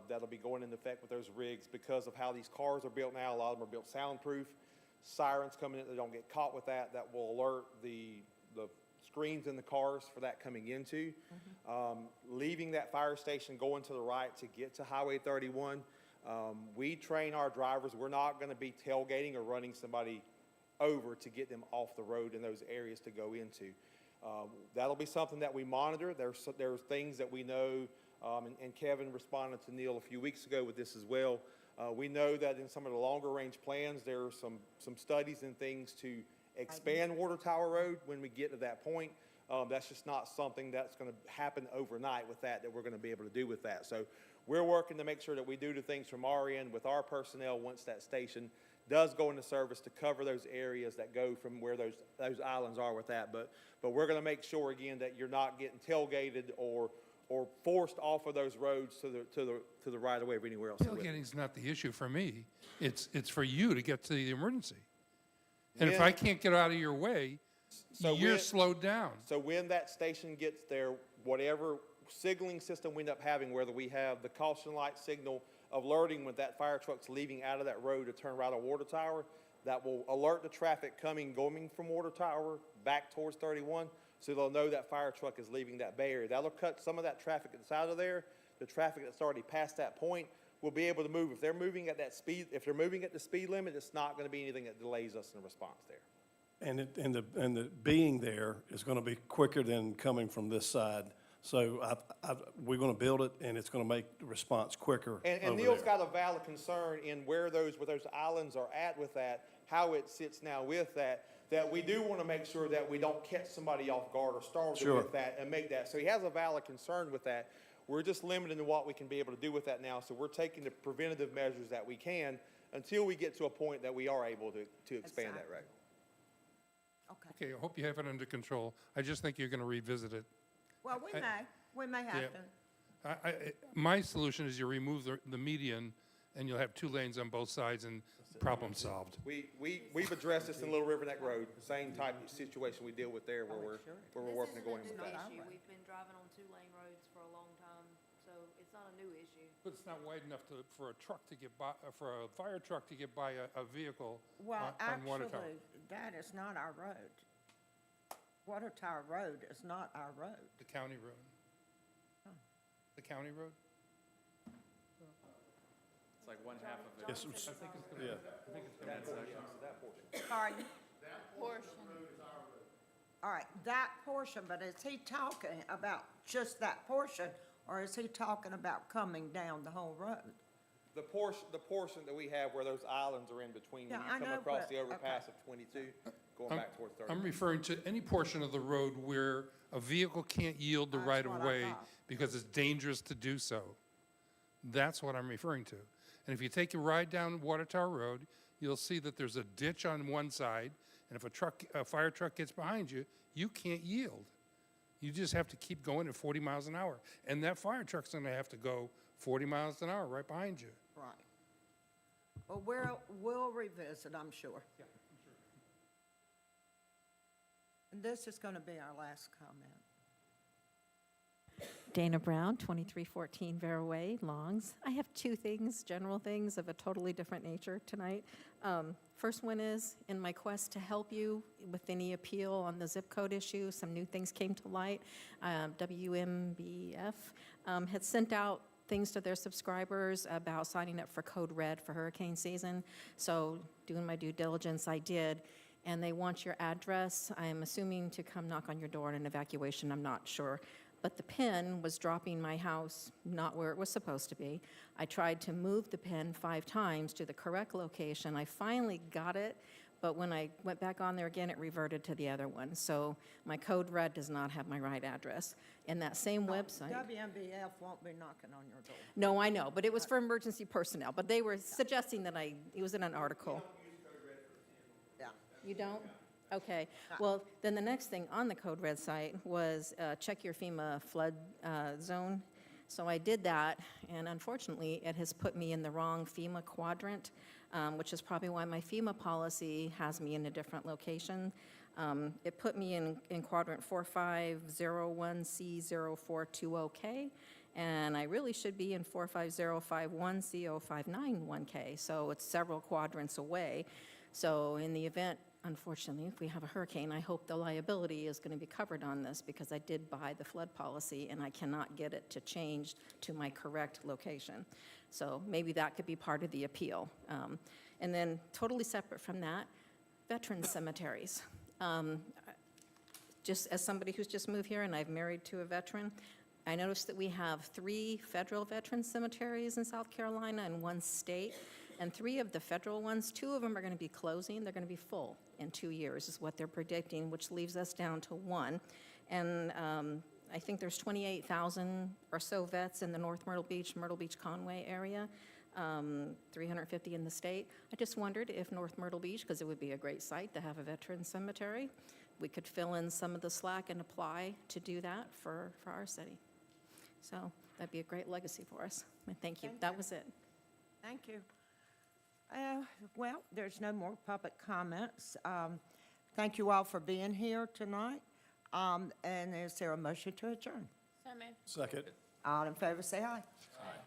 that'll be going into effect with those rigs because of how these cars are built now. A lot of them are built soundproof. Sirens coming in, they don't get caught with that. That will alert the screens in the cars for that coming into. Leaving that fire station, going to the right to get to Highway 31. We train our drivers. We're not going to be tailgating or running somebody over to get them off the road in those areas to go into. That'll be something that we monitor. There's things that we know, and Kevin responded to Neil a few weeks ago with this as well. We know that in some of the longer range plans, there are some studies and things to expand Water Tower Road when we get to that point. That's just not something that's going to happen overnight with that we're going to be able to do with that. So we're working to make sure that we do the things from our end with our personnel once that station does go into service to cover those areas that go from where those islands are with that. But we're going to make sure again that you're not getting tailgated or forced off of those roads to the right of way or anywhere else. Tailgating's not the issue for me. It's for you to get to the emergency. And if I can't get out of your way, you're slowed down. So when that station gets there, whatever signaling system we end up having, whether we have the caution light signal alerting when that fire truck's leaving out of that road to turn right on Water Tower, that will alert the traffic going from Water Tower back towards 31, so they'll know that fire truck is leaving that bay area. That'll cut some of that traffic that's out of there. The traffic that's already past that point will be able to move. If they're moving at that speed, if they're moving at the speed limit, it's not going to be anything that delays us in the response there. And the being there is going to be quicker than coming from this side. So we're going to build it, and it's going to make the response quicker. And Neil's got a valid concern in where those islands are at with that, how it sits now with that we do want to make sure that we don't catch somebody off guard or startle with that and make that. So he has a valid concern with that. We're just limited in what we can be able to do with that now. So we're taking the preventative measures that we can until we get to a point that we are able to expand that road. Okay, I hope you have it under control. I just think you're going to revisit it. Well, we may have to. My solution is you remove the median, and you'll have 2 lanes on both sides, and problem solved. We've addressed this in Little River Neck Road, the same type of situation we deal with there where we're working and going with that. We've been driving on 2-lane roads for a long time, so it's not a new issue. But it's not wide enough for a truck to get by, for a fire truck to get by a vehicle Well, on Water Tower. actually, that is not our road. Water Tower Road is not our road. The county road. The county road? It's like one half of it. Yes, I think it's going to be That portion. Pardon? Portion. All right, that portion, but is he talking about just that portion, or is he talking about coming down the whole road? The portion that we have where those islands are in between, when Yeah, I you come know, across but- the overpass of 22, going back towards 30. I'm referring to any portion of the road where a vehicle can't yield the That's right what of I way thought. because it's dangerous to do so. That's what I'm referring to. And if you take a ride down Water Tower Road, you'll see that there's a ditch on one side, and if a fire truck gets behind you, you can't yield. You just have to keep going at 40 miles an hour. And that fire truck's going to have to go 40 miles an hour right behind you. Right. Well, we'll revisit, I'm sure. Yeah, I'm sure. And this is going to be our last comment. Dana Brown, 2314 Vera Way, Longs. I have 2 things, general things of a totally different nature tonight. First one is, in my quest to help you with any appeal on the zip code issue, some new things came to light. WMBF had sent out things to their subscribers about signing up for Code Red for hurricane season. So doing my due diligence, I did. And they want your address, I'm assuming, to come knock on your door in an evacuation, I'm not sure. But the pin was dropping my house not where it was supposed to be. I tried to move the pin 5 times to the correct location. I finally got it, but when I went back on there again, it reverted to the other one. So my code red does not have my right address. In that same website. WMBF won't be knocking on your door. No, I know, but it was for emergency personnel, but they were suggesting that it was in an article. Yeah. You don't? Okay. Well, then the next thing on the Code Red site was check your FEMA flood zone. So I did that, and unfortunately, it has put me in the wrong FEMA quadrant, which is probably why my FEMA policy has me in a different location. It put me in quadrant 4501C0420K, and I really should be in 45051C0591K, so it's several quadrants away. So in the event, unfortunately, if we have a hurricane, I hope the liability is going to be covered on this because I did buy the flood policy and I cannot get it to change to my correct location. So maybe that could be part of the appeal. And then totally separate from that, veteran cemeteries. Just as somebody who's just moved here and I've married to a veteran, I noticed that we have 3 federal veteran cemeteries in South Carolina and 1 state. And 3 of the federal ones, 2 of them are going to be closing. They're going to be full in 2 years is what they're predicting, which leaves us down to 1. And I think there's 28,000 or so vets in the North Myrtle Beach, Conway area, 350 in the state. I just wondered if North Myrtle Beach, because it would be a great site to have a veteran cemetery, we could fill in some of the slack and apply to do that for our city. So that'd be a great legacy for us. And thank you. That was it. Thank you. Well, there's no more public comments. Thank you all for being here tonight. And is there a motion to adjourn? So moved. Second. All in favor, say aye. Aye.